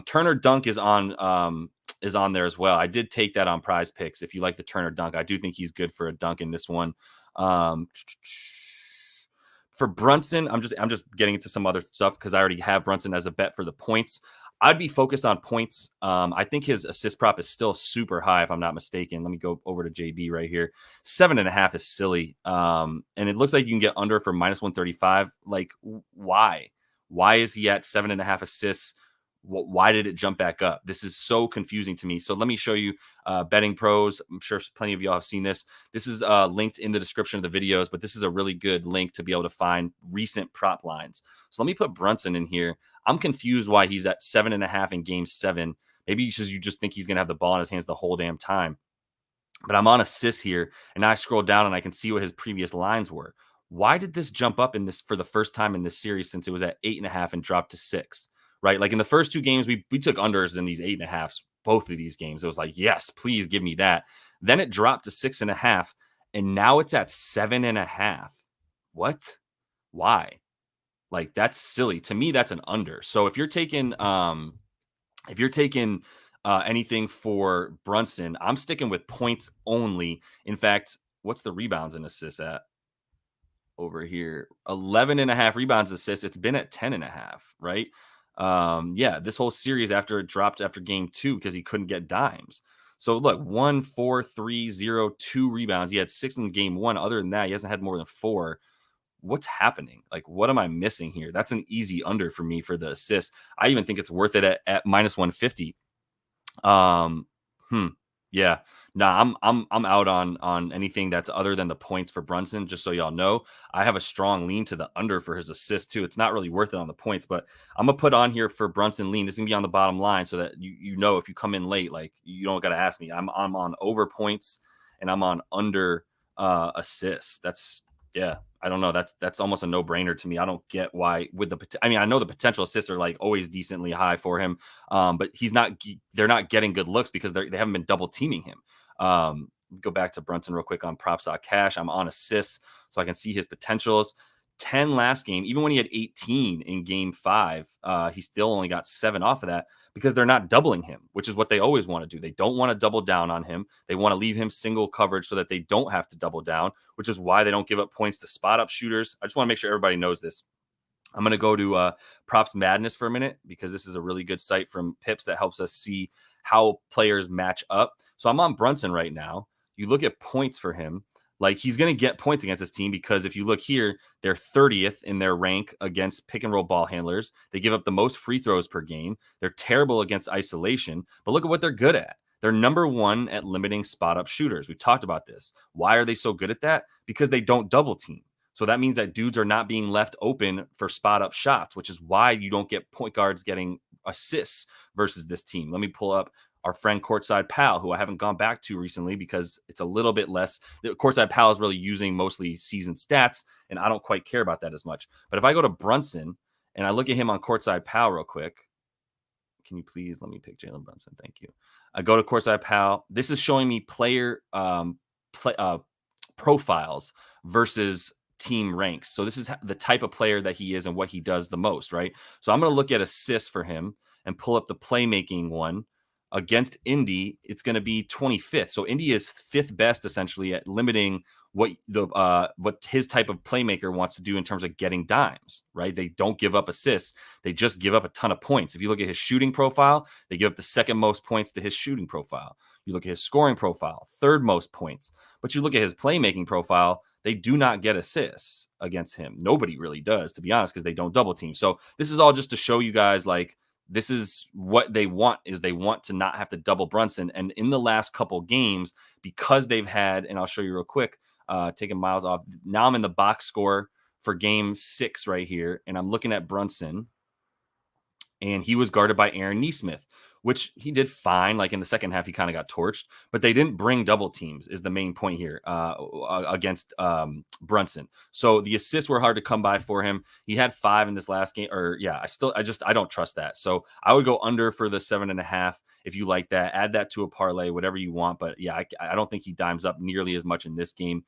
Speaker 1: Turner Dunk is on there as well. I did take that on PrizePicks. If you like the Turner Dunk, I do think he's good for a dunk in this one. For Brunson, I'm just getting into some other stuff because I already have Brunson as a bet for the points. I'd be focused on points. I think his assist prop is still super high, if I'm not mistaken. Let me go over to JB right here. 7.5 is silly. And it looks like you can get under for minus 135. Like, why? Why is he at 7.5 assists? Why did it jump back up? This is so confusing to me. So let me show you Betting Pros. I'm sure plenty of y'all have seen this. This is linked in the description of the videos, but this is a really good link to be able to find recent prop lines. So let me put Brunson in here. I'm confused why he's at 7.5 in game 7. Maybe because you just think he's going to have the ball in his hands the whole damn time. But I'm on assists here, and now I scroll down and I can see what his previous lines were. Why did this jump up in this for the first time in this series since it was at 8.5 and dropped to 6? Right? Like in the first 2 games, we took unders in these 8.5s, both of these games. It was like, yes, please give me that. Then it dropped to 6.5. and now it's at 7.5. What? Why? Like, that's silly. To me, that's an under. So if you're taking anything for Brunson, I'm sticking with points only. In fact, what's the rebounds and assists at over here? 11.5 rebounds, assists. It's been at 10.5, right? Yeah, this whole series after it dropped after game 2 because he couldn't get dimes. So look, 1, 4, 3, 0, 2 rebounds. He had 6 in game 1. Other than that, he hasn't had more than 4. What's happening? Like, what am I missing here? That's an easy under for me for the assist. I even think it's worth it at minus 150. Yeah. Nah, I'm out on anything that's other than the points for Brunson. Just so y'all know, I have a strong lean to the under for his assist too. It's not really worth it on the points, but I'm gonna put on here for Brunson lean. This is gonna be on the bottom line so that you know if you come in late, like you don't gotta ask me. I'm on over points and I'm on under assists. Yeah, I don't know. That's almost a no-brainer to me. I don't get why I mean, I know the potential assists are like always decently high for him. But they're not getting good looks because they haven't been double teaming him. Go back to Brunson real quick on props.cash. I'm on assists so I can see his potentials. 10 last game, even when he had 18 in game 5, he still only got 7 off of that because they're not doubling him, which is what they always want to do. They don't want to double down on him. They want to leave him single coverage so that they don't have to double down, which is why they don't give up points to spot up shooters. I just want to make sure everybody knows this. I'm going to go to Props Madness for a minute because this is a really good site from Pips that helps us see how players match up. So I'm on Brunson right now. You look at points for him. Like, he's going to get points against this team because if you look here, they're 30th in their rank against pick and roll ball handlers. They give up the most free throws per game. They're terrible against isolation, but look at what they're good at. They're number 1 at limiting spot up shooters. We've talked about this. Why are they so good at that? Because they don't double team. So that means that dudes are not being left open for spot up shots, which is why you don't get point guards getting assists versus this team. Let me pull up our friend Courtside Pal, who I haven't gone back to recently because it's a little bit less. Courtside Pal is really using mostly season stats, and I don't quite care about that as much. But if I go to Brunson and I look at him on Courtside Pal real quick, can you please let me pick Jalen Brunson? Thank you. I go to Courtside Pal. This is showing me player profiles versus team ranks. So this is the type of player that he is and what he does the most, right? So I'm going to look at assists for him and pull up the playmaking one. Against Indy, it's going to be 25th. So Indy is 5th best essentially at limiting what his type of playmaker wants to do in terms of getting dimes, right? They don't give up assists. They just give up a ton of points. If you look at his shooting profile, they give up the 2nd most points to his shooting profile. You look at his scoring profile, 3rd most points. But you look at his playmaking profile, they do not get assists against him. Nobody really does, to be honest, because they don't double team. So this is all just to show you guys, like, this is what they want, is they want to not have to double Brunson. And in the last couple games, because they've had, and I'll show you real quick, taking Miles off. Now I'm in the box score for game 6 right here. And I'm looking at Brunson, and he was guarded by Aaron Nesmith, which he did fine. Like in the second half, he kind of got torched, but they didn't bring double teams is the main point here against Brunson. So the assists were hard to come by for him. He had 5 in this last game, I don't trust that. So I would go under for the 7.5. If you like that, add that to a parlay, whatever you want. But yeah, I don't think he dimes up nearly as much in this game.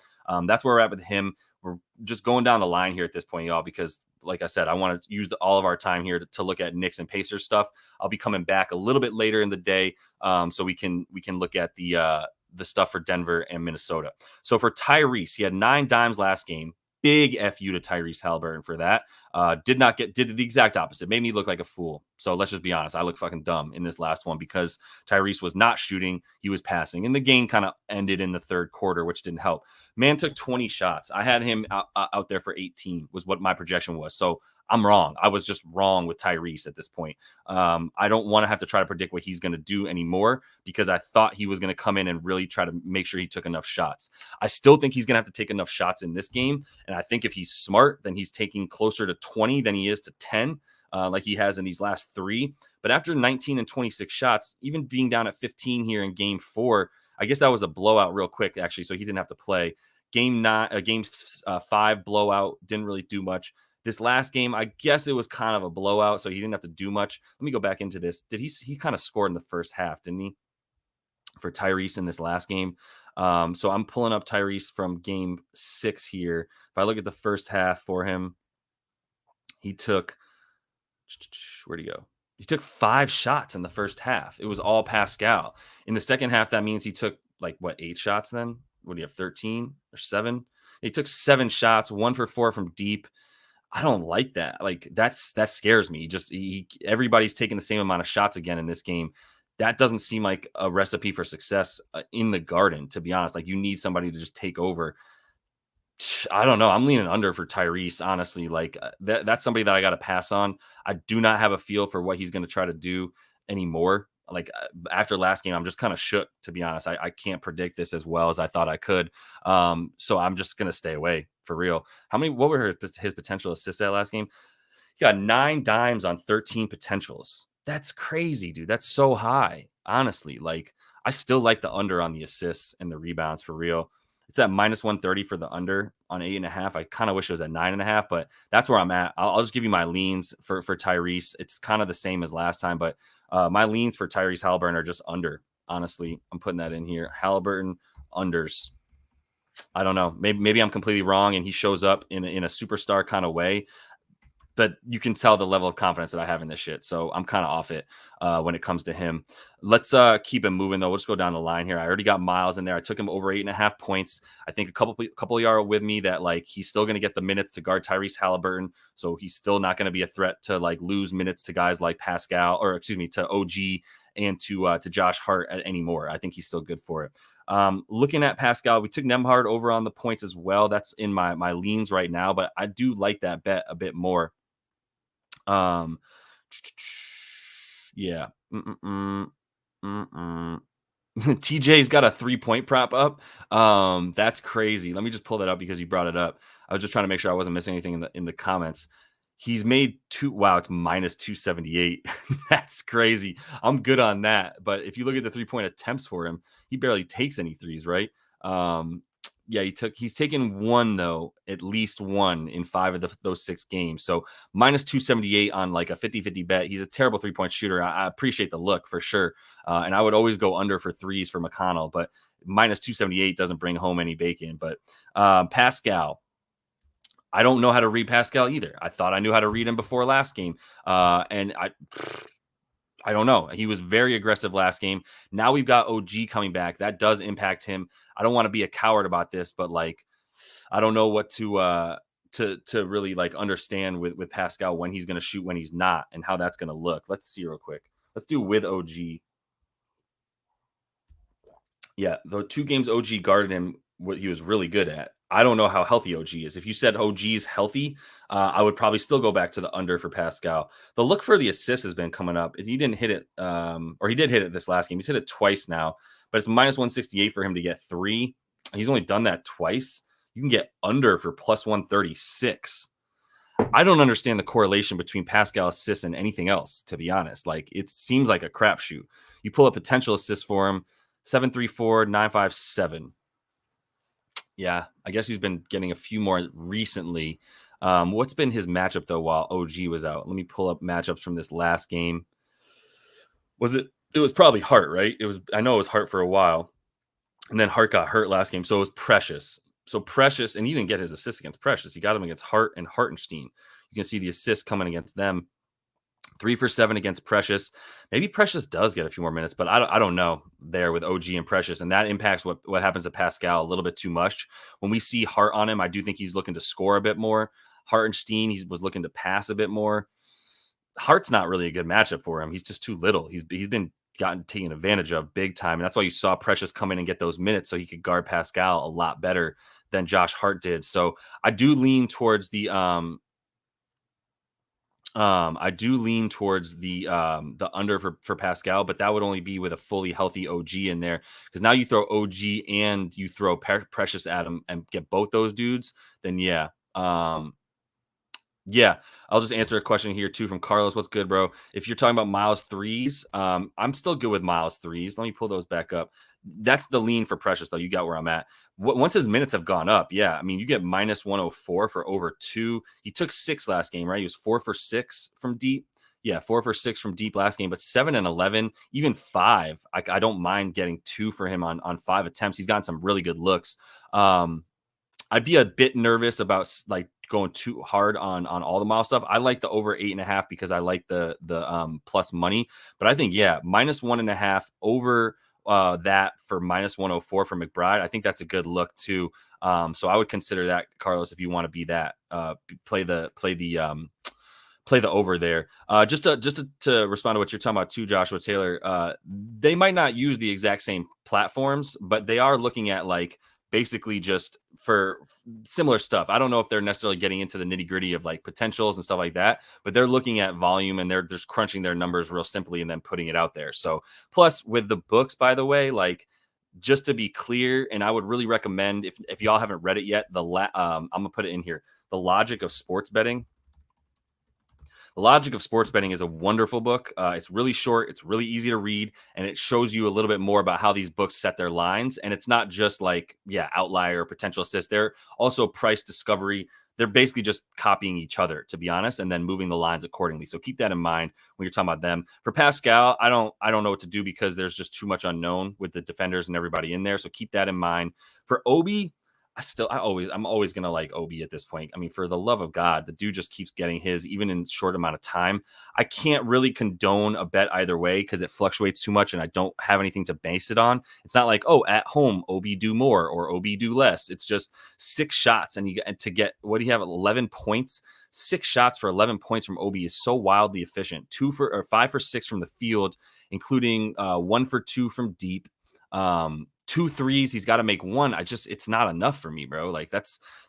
Speaker 1: That's where we're at with him. We're just going down the line here at this point, y'all, because like I said, I want to use all of our time here to look at Knicks and Pacers stuff. I'll be coming back a little bit later in the day, so we can look at the stuff for Denver and Minnesota. So for Tyrese, he had 9 dimes last game. Big FU to Tyrese Haliburton for that. Did the exact opposite. Made me look like a fool. So let's just be honest. I look fucking dumb in this last one because Tyrese was not shooting. He was passing. And the game kind of ended in the 3rd quarter, which didn't help. Man took 20 shots. I had him out there for 18 was what my projection was. So I'm wrong. I was just wrong with Tyrese at this point. I don't want to have to try to predict what he's going to do anymore because I thought he was going to come in and really try to make sure he took enough shots. I still think he's going to have to take enough shots in this game. And I think if he's smart, then he's taking closer to 20 than he is to 10, like he has in these last 3. But after 19 and 26 shots, even being down at 15 here in game 4, I guess that was a blowout real quick, actually. So he didn't have to play. Game 5 blowout, didn't really do much. This last game, I guess it was kind of a blowout, so he didn't have to do much. Let me go back into this. He kind of scored in the first half, didn't he? For Tyrese in this last game. So I'm pulling up Tyrese from game 6 here. If I look at the first half for him, he took, where'd he go? He took 5 shots in the first half. It was all Pascal. In the second half, that means he took 8 shots then? What do you have, 13 or 7? He took 7 shots, 1 for 4 from deep. I don't like that. That scares me. Everybody's taking the same amount of shots again in this game. That doesn't seem like a recipe for success in the Garden, to be honest. You need somebody to just take over. I don't know. I'm leaning under for Tyrese, honestly. That's somebody that I got to pass on. I do not have a feel for what he's going to try to do anymore. After last game, I'm just kind of shook, to be honest. I can't predict this as well as I thought I could. So I'm just going to stay away for real. What were his potential assists at last game? He got 9 dimes on 13 potentials. That's crazy, dude. That's so high. Honestly, I still like the under on the assists and the rebounds for real. It's at -130 for the under on 8.5. I kind of wish it was at 9.5, but that's where I'm at. I'll just give you my leans for Tyrese. It's kind of the same as last time, but my leans for Tyrese Haliburton are just under. Honestly, I'm putting that in here. Haliburton unders. I don't know. Maybe I'm completely wrong, and he shows up in a superstar kind of way. But you can tell the level of confidence that I have in this shit. So I'm kind of off it when it comes to him. Let's keep him moving, though. We'll just go down the line here. I already got Miles in there. I took him over 8.5 points. I think a couple of y'all are with me that he's still going to get the minutes to guard Tyrese Haliburton. So he's still not going to be a threat to lose minutes to guys like Pascal, or excuse me, to OG and to Josh Hart anymore. I think he's still good for it. Looking at Pascal, we took Nembhard over on the points as well. That's in my leans right now, but I do like that bet a bit more. Yeah. TJ's got a 3-point prop up. That's crazy. Let me just pull that up because you brought it up. I was just trying to make sure I wasn't missing anything in the comments. He's made 2. Wow, it's -278. That's crazy. I'm good on that. But if you look at the 3-point attempts for him, he barely takes any threes, right? Yeah, he's taken 1 though, at least 1 in 5 of those 6 games. So -278 on a 50-50 bet. He's a terrible 3-point shooter. I appreciate the look for sure. And I would always go under for threes for McConnell, but -278 doesn't bring home any bacon. But Pascal, I don't know how to read Pascal either. I thought I knew how to read him before last game. And I don't know. He was very aggressive last game. Now we've got OG coming back. That does impact him. I don't want to be a coward about this, but I don't know what to really understand with Pascal, when he's going to shoot, when he's not, and how that's going to look. Let's see real quick. Let's do with OG. Yeah, the 2 games OG guarded him, what he was really good at. I don't know how healthy OG is. If you said OG's healthy, I would probably still go back to the under for Pascal. The look for the assist has been coming up. He didn't hit it, or he did hit it this last game. He's hit it twice now, but it's -168 for him to get 3. He's only done that twice. You can get under for +136. I don't understand the correlation between Pascal assists and anything else, to be honest. It seems like a crapshoot. You pull a potential assist for him, 734, 957. Yeah, I guess he's been getting a few more recently. What's been his matchup, though, while OG was out? Let me pull up matchups from this last game. It was probably Hart, right? I know it was Hart for a while. And then Hart got hurt last game, so it was Precious. So Precious, and he didn't get his assist against Precious. He got him against Hart and Hartenstein. You can see the assist coming against them. 3 for 7 against Precious. Maybe Precious does get a few more minutes, but I don't know there with OG and Precious, and that impacts what happens to Pascal a little bit too much. When we see Hart on him, I do think he's looking to score a bit more. Hartenstein, he was looking to pass a bit more. Hart's not really a good matchup for him. He's just too little. He's been taken advantage of big time, and that's why you saw Precious come in and get those minutes so he could guard Pascal a lot better than Josh Hart did. So I do lean towards the under for Pascal, but that would only be with a fully healthy OG in there, because now you throw OG and you throw Precious at him and get both those dudes. Then yeah. Yeah, I'll just answer a question here too from Carlos. What's good, bro? If you're talking about Miles threes, I'm still good with Miles threes. Let me pull those back up. That's the lean for Precious, though. You got where I'm at. Once his minutes have gone up, yeah, I mean, you get -104 for over 2. He took 6 last game, right? He was 4 for 6 from deep. Yeah, 4 for 6 from deep last game, but 7 and 11, even 5. I don't mind getting 2 for him on 5 attempts. He's gotten some really good looks. I'd be a bit nervous about like going too hard on all the mile stuff. I like the over 8.5 because I like the plus money. But I think minus 1.5 over that for minus 104 for McBride. I think that's a good look too. So I would consider that, Carlos, if you want to be that. Play the over there. Just to respond to what you're talking about too, Joshua Taylor. They might not use the exact same platforms, but they are looking at like basically just for similar stuff. I don't know if they're necessarily getting into the nitty gritty of like potentials and stuff like that, but they're looking at volume and they're just crunching their numbers real simply and then putting it out there. So plus with the books, by the way, like just to be clear, and I would really recommend if y'all haven't read it yet, I'm gonna put it in here. The Logic of Sports Betting. The Logic of Sports Betting is a wonderful book. It's really short. It's really easy to read. And it shows you a little bit more about how these books set their lines. And it's not just like, outlier or potential assist. They're also price discovery. They're basically just copying each other, to be honest, and then moving the lines accordingly. So keep that in mind when you're talking about them. For Pascal, I don't know what to do because there's just too much unknown with the defenders and everybody in there. So keep that in mind. For Obi, I'm always going to like Obi at this point. I mean, for the love of God, the dude just keeps getting his, even in short amount of time. I can't really condone a bet either way because it fluctuates too much and I don't have anything to base it on. It's not like, at home, Obi do more or Obi do less. It's just 6 shots and to get, what do you have? 11 points, 6 shots for 11 points from Obi is so wildly efficient. 5 for 6 from the field, including 1 for 2 from deep. 2 threes, he's got to make 1. It's not enough for me, bro. Like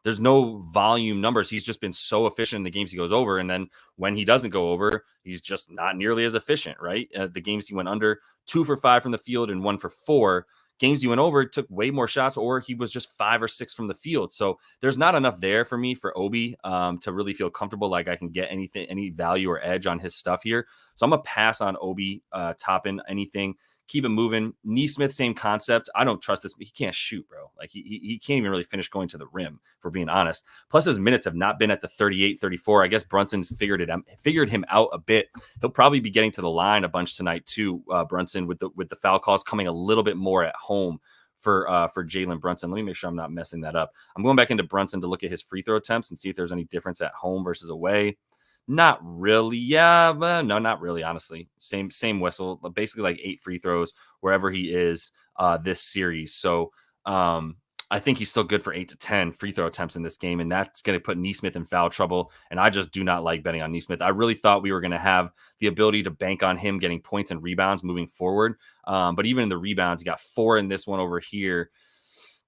Speaker 1: there's no volume numbers. He's just been so efficient in the games he goes over. And then when he doesn't go over, he's just not nearly as efficient, right? The games he went under, 2 for 5 from the field and 1 for 4. Games he went over, took way more shots, or he was just 5 or 6 from the field. So there's not enough there for me for Obi to really feel comfortable like I can get any value or edge on his stuff here. So I'm going to pass on Obi topping anything. Keep it moving. Nesmith, same concept. I don't trust this. He can't shoot, bro. Like he can't even really finish going to the rim, for being honest. Plus his minutes have not been at the 38, 34. I guess Brunson's figured him out a bit. He'll probably be getting to the line a bunch tonight too, Brunson, with the foul calls coming a little bit more at home for Jalen Brunson. Let me make sure I'm not messing that up. I'm going back into Brunson to look at his free throw attempts and see if there's any difference at home versus away. Not really. Yeah, but no, not really, honestly. Same whistle, basically like 8 free throws wherever he is this series. So I think he's still good for 8 to 10 free throw attempts in this game, and that's going to put Nesmith in foul trouble. And I just do not like betting on Nesmith. I really thought we were going to have the ability to bank on him getting points and rebounds moving forward. But even in the rebounds, he got 4 in this one over here.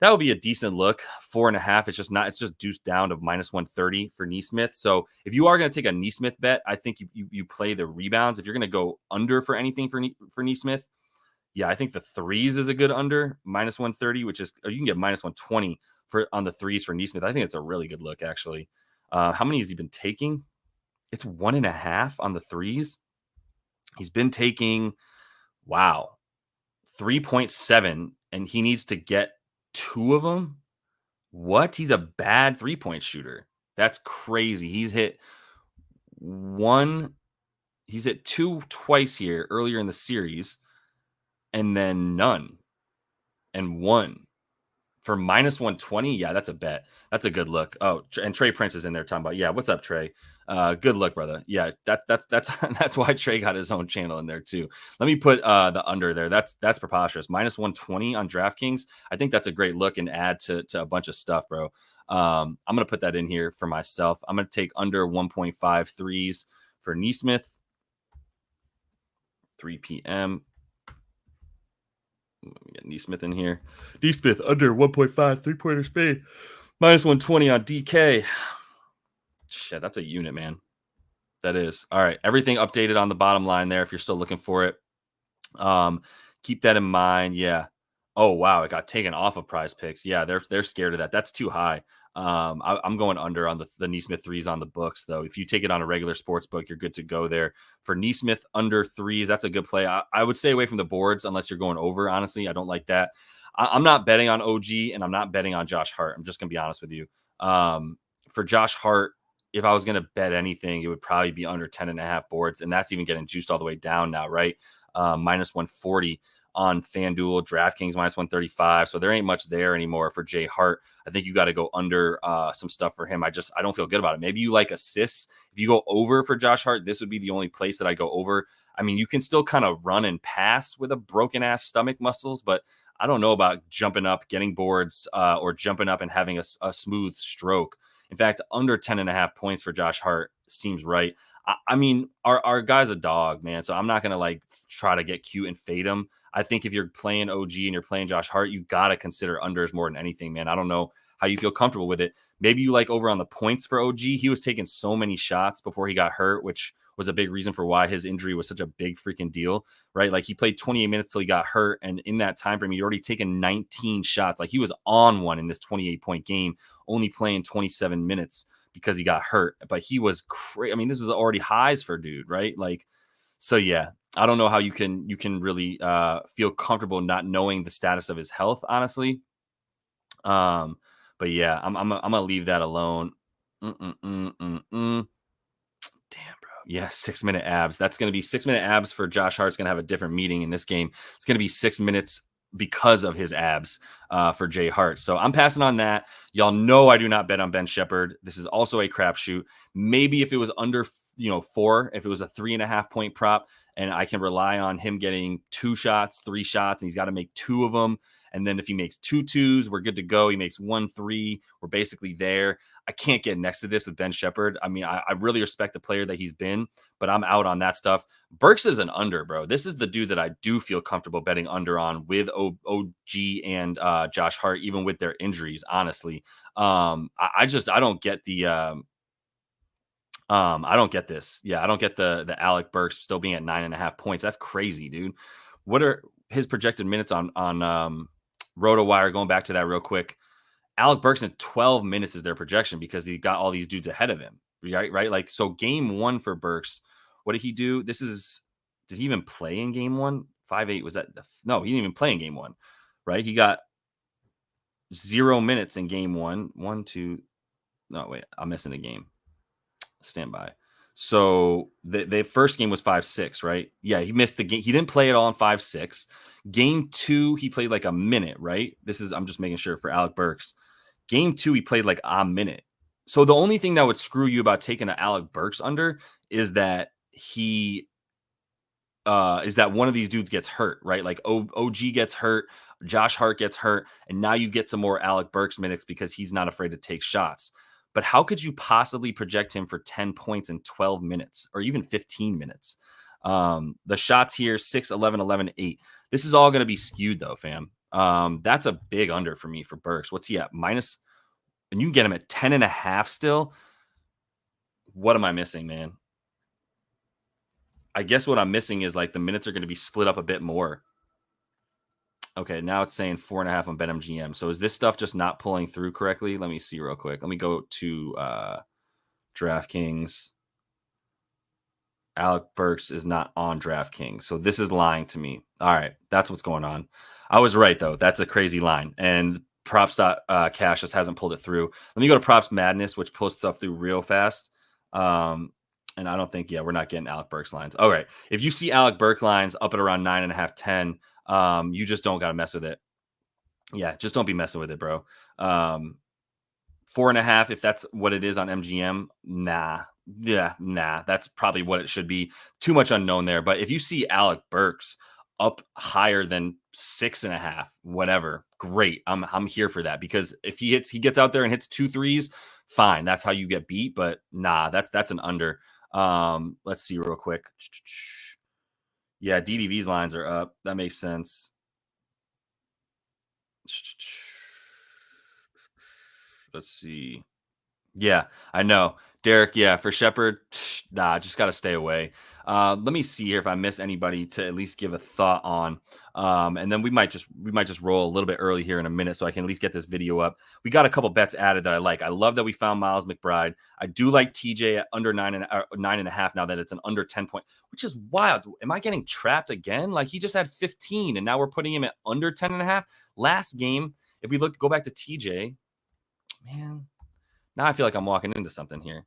Speaker 1: That would be a decent look. 4.5. It's just deuced down to minus 130 for Nesmith. So if you are going to take a Nesmith bet, I think you play the rebounds. If you're going to go under for anything for Nesmith, I think the threes is a good under, minus 130, or you can get minus 120 on the threes for Nesmith. I think it's a really good look, actually. How many has he been taking? It's 1.5 on the threes. He's been taking, 3.7, and he needs to get 2 of them. What? He's a bad 3-point shooter. That's crazy. He's hit 2 twice here earlier in the series, and then none, and 1 for minus 120. Yeah, that's a bet. That's a good look. Oh, and Trey Prince is in there talking about, what's up, Trey? Good look, brother. Yeah, that's why Trey got his own channel in there too. Let me put the under there. That's preposterous. Minus 120 on DraftKings. I think that's a great look and add to a bunch of stuff, bro. I'm gonna put that in here for myself. I'm gonna take under 1.5 threes for Nesmith. 3 p.m. We got Nesmith in here. Nesmith under 1.5 3-pointer speed. Minus 120 on DK. Shit, that's a unit, man. That is. All right. Everything updated on the bottom line there if you're still looking for it. Keep that in mind. Yeah. Oh, wow. It got taken off of PrizePicks. Yeah, they're scared of that. That's too high. I'm going under on the Nesmith threes on the books, though. If you take it on a regular sports book, you're good to go there. For Nesmith under threes, that's a good play. I would stay away from the boards unless you're going over, honestly. I don't like that. I'm not betting on OG, and I'm not betting on Josh Hart. I'm just going to be honest with you. For Josh Hart, if I was going to bet anything, it would probably be under 10.5 boards. And that's even getting juiced all the way down now, right? Minus 140 on FanDuel, DraftKings minus 135. So there ain't much there anymore for Jay Hart. I think you got to go under some stuff for him. I don't feel good about it. Maybe you like assists. If you go over for Josh Hart, this would be the only place that I go over. I mean, you can still kind of run and pass with a broken ass stomach muscles, but I don't know about jumping up, getting boards, or jumping up and having a smooth stroke. In fact, under 10.5 points for Josh Hart seems right. I mean, our guy's a dog, man. So I'm not going to like try to get cute and fade him. I think if you're playing OG and you're playing Josh Hart, you got to consider unders more than anything, man. I don't know how you feel comfortable with it. Maybe you like over on the points for OG. He was taking so many shots before he got hurt, which was a big reason for why his injury was such a big freaking deal, right? Like he played 28 minutes till he got hurt. And in that time frame, he'd already taken 19 shots. Like he was on one in this 28-point game, only playing 27 minutes because he got hurt. But he was crazy. I mean, this was already highs for dude, right? Like, so yeah, I don't know how you can really feel comfortable not knowing the status of his health, honestly. But yeah, I'm gonna leave that alone. Damn, bro. Yeah, 6-minute abs. That's going to be 6-minute abs for Josh Hart's going to have a different meeting in this game. It's going to be 6 minutes because of his abs for Jay Hart. So I'm passing on that. Y'all know I do not bet on Ben Shepherd. This is also a crapshoot. Maybe if it was under 4, if it was a 3.5 point prop and I can rely on him getting 2 shots, 3 shots, and he's got to make 2 of them. And then if he makes 2 2s, we're good to go. He makes 1 3. We're basically there. I can't get next to this with Ben Shepherd. I mean, I really respect the player that he's been, but I'm out on that stuff. Burks is an under, bro. This is the dude that I do feel comfortable betting under on with OG and Josh Hart, even with their injuries, honestly. I don't get the I don't get this. Yeah, I don't get the Alec Burks still being at 9.5 points. That's crazy, dude. What are his projected minutes on RotoWire? Going back to that real quick. Alec Burks in 12 minutes is their projection because he got all these dudes ahead of him, right? Like, so game 1 for Burks, what did he do? Did he even play in game 1? 5-8, was that? No, he didn't even play in game 1, right? He got 0 minutes in game 1. 1, 2, no, wait, I'm missing a game. Stand by. So the first game was 5-6, right? Yeah, he missed the game. He didn't play at all in 5-6. Game 2, he played like a minute, right? I'm just making sure for Alec Burks. Game 2, he played like a minute. So the only thing that would screw you about taking an Alec Burks under is that one of these dudes gets hurt, right? Like OG gets hurt, Josh Hart gets hurt, and now you get some more Alec Burks minutes because he's not afraid to take shots. But how could you possibly project him for 10 points in 12 minutes or even 15 minutes? The shots here, 6, 11, 11, 8. This is all going to be skewed though, fam. That's a big under for me for Burks. What's he at? Minus, and you can get him at 10.5 still. What am I missing, man? I guess what I'm missing is like the minutes are going to be split up a bit more. Okay, now it's saying 4.5 on BetMGM. So is this stuff just not pulling through correctly? Let me see real quick. Let me go to DraftKings. Alec Burks is not on DraftKings. So this is lying to me. All right, that's what's going on. I was right, though. That's a crazy line. And Props.cash just hasn't pulled it through. Let me go to Props Madness, which pulls stuff through real fast. And I don't think, we're not getting Alec Burks lines. All right, if you see Alec Burks lines up at around 9.5, 10, you just don't got to mess with it. Yeah, just don't be messing with it, bro. 4.5, if that's what it is on MGM, nah. Yeah, nah. That's probably what it should be. Too much unknown there. But if you see Alec Burks up higher than 6.5, whatever, great. I'm here for that, because if he gets out there and hits 2 threes, fine. That's how you get beat. But nah, that's an under. Let's see real quick. Yeah, DDV's lines are up. That makes sense. Let's see. Yeah, I know. Derek, yeah, for Shepherd, nah, just got to stay away. Let me see here if I miss anybody to at least give a thought on. And then we might just roll a little bit early here in a minute so I can at least get this video up. We got a couple bets added that I like. I love that we found Miles McBride. I do like TJ at under 9.5 now that it's an under 10 point, which is wild. Am I getting trapped again? Like, he just had 15 and now we're putting him at under 10.5. Last game, if we go back to TJ, man, now I feel like I'm walking into something here.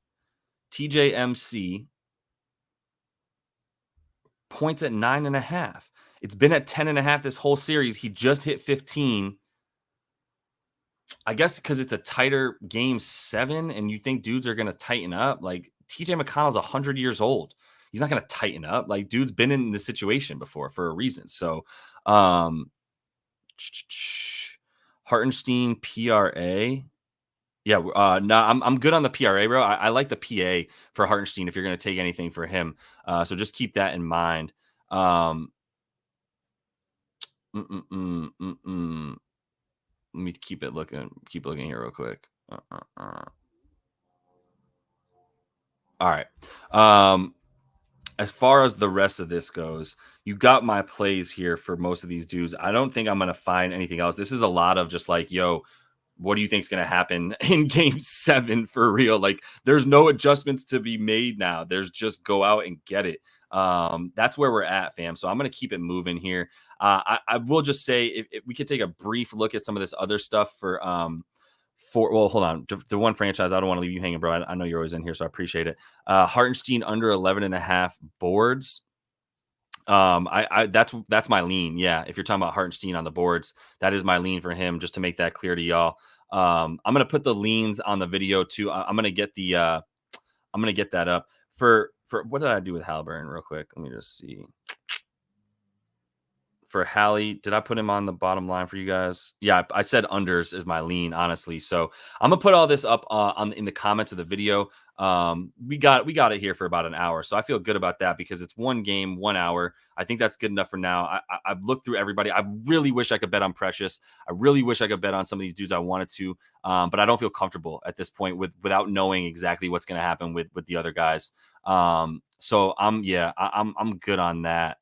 Speaker 1: TJMC points at 9.5. It's been at 10.5 this whole series. He just hit 15. I guess because it's a tighter game 7 and you think dudes are going to tighten up. Like TJ McConnell's 100 years old. He's not going to tighten up. Like dude's been in this situation before for a reason. So, Hartenstein PRA. Yeah, no, I'm good on the PRA, bro. I like the PA for Hartenstein if you're going to take anything for him. So just keep that in mind. Let me keep looking here real quick. All right. As far as the rest of this goes, you got my plays here for most of these dudes. I don't think I'm going to find anything else. This is a lot of just like, yo, what do you think is going to happen in game 7 for real? Like there's no adjustments to be made now. There's just go out and get it. That's where we're at, fam. So I'm going to keep it moving here. I will just say if we could take a brief look at some of this other stuff for well, hold on. The one franchise, I don't want to leave you hanging, bro. I know you're always in here, so I appreciate it. Hartenstein under 11.5 boards. That's my lean. Yeah. If you're talking about Hartenstein on the boards, that is my lean for him, just to make that clear to y'all. I'm going to put the leans on the video too. I'm going to get that up for what did I do with Haliburton real quick? Let me just see. For Hallie, did I put him on the bottom line for you guys? Yeah, I said unders is my lean, honestly. So I'm gonna put all this up in the comments of the video. We got it here for about an hour, so I feel good about that because it's one game, 1 hour. I think that's good enough for now. I've looked through everybody. I really wish I could bet on Precious. I really wish I could bet on some of these dudes I wanted to, but I don't feel comfortable at this point without knowing exactly what's gonna happen with the other guys. So I'm good on that.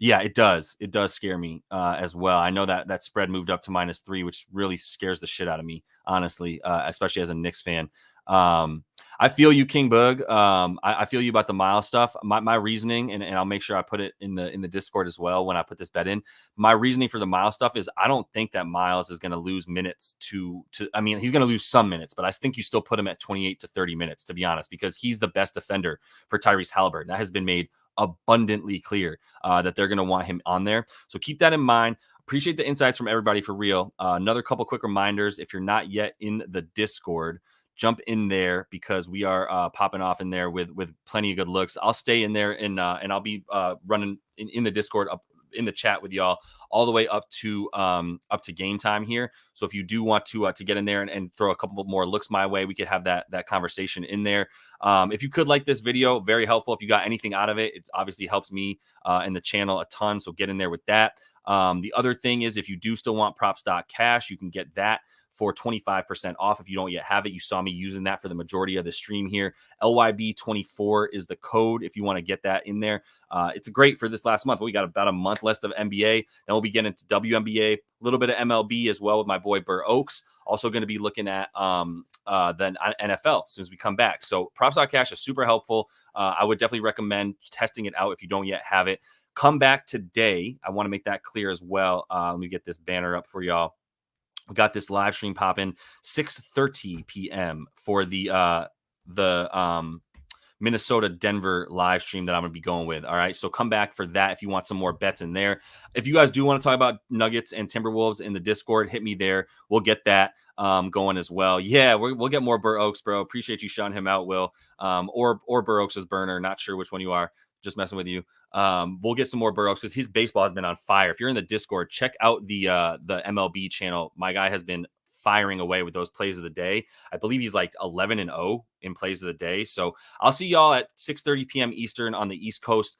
Speaker 1: Yeah, it does. It does scare me as well. I know that spread moved up to -3, which really scares the shit out of me, honestly, especially as a Knicks fan. I feel you, King Bug. I feel you about the Miles stuff. My reasoning, and I'll make sure I put it in the Discord as well when I put this bet in. My reasoning for the Miles stuff is I don't think that Miles is going to lose minutes to. I mean, he's going to lose some minutes, but I think you still put him at 28 to 30 minutes, to be honest, because he's the best defender for Tyrese Haliburton. That has been made abundantly clear that they're going to want him on there. So keep that in mind. Appreciate the insights from everybody for real. Another couple quick reminders. If you're not yet in the Discord, jump in there because we are popping off in there with plenty of good looks. I'll stay in there and I'll be running in the Discord up in the chat with y'all all the way up to game time here. So if you do want to get in there and throw a couple more looks my way, we could have that conversation in there. If you could like this video, very helpful. If you got anything out of it, it obviously helps me and the channel a ton. So get in there with that. The other thing is if you do still want props.cash, you can get that for 25% off if you don't yet have it. You saw me using that for the majority of the stream here. LYB24 is the code if you want to get that in there. It's great for this last month. We got about a month left of NBA. Then we'll be getting into WNBA, a little bit of MLB as well with my boy Burr Oaks. Also going to be looking at then NFL as soon as we come back. So props.cash is super helpful. I would definitely recommend testing it out if you don't yet have it. Come back today. I want to make that clear as well. Let me get this banner up for y'all. We got this live stream popping 6:30 p.m. for the Minnesota Denver live stream that I'm going to be going with. All right. So come back for that if you want some more bets in there. If you guys do want to talk about Nuggets and Timberwolves in the Discord, hit me there. We'll get that going as well. Yeah, we'll get more Burr Oaks, bro. Appreciate you shouting him out, Will. Or Burr Oaks' burner. Not sure which one you are. Just messing with you. We'll get some more Burr Oaks because his baseball has been on fire. If you're in the Discord, check out the MLB channel. My guy has been firing away with those plays of the day. I believe he's like 11-0 in plays of the day. So I'll see y'all at 6:30 p.m. Eastern on the East Coast.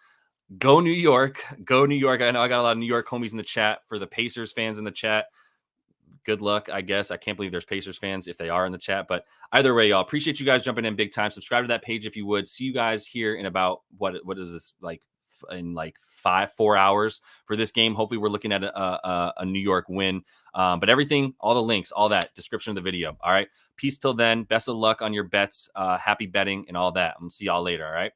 Speaker 1: Go New York. Go New York. I know I got a lot of New York homies in the chat. For the Pacers fans in the chat, good luck, I guess. I can't believe there's Pacers fans if they are in the chat. But either way, y'all, appreciate you guys jumping in big time. Subscribe to that page if you would. See you guys here in about, what is this, like in like 4 hours for this game. Hopefully we're looking at a New York win. But everything, all the links, all that, description of the video. All right. Peace till then. Best of luck on your bets. Happy betting and all that. I'm going to see y'all later. All right.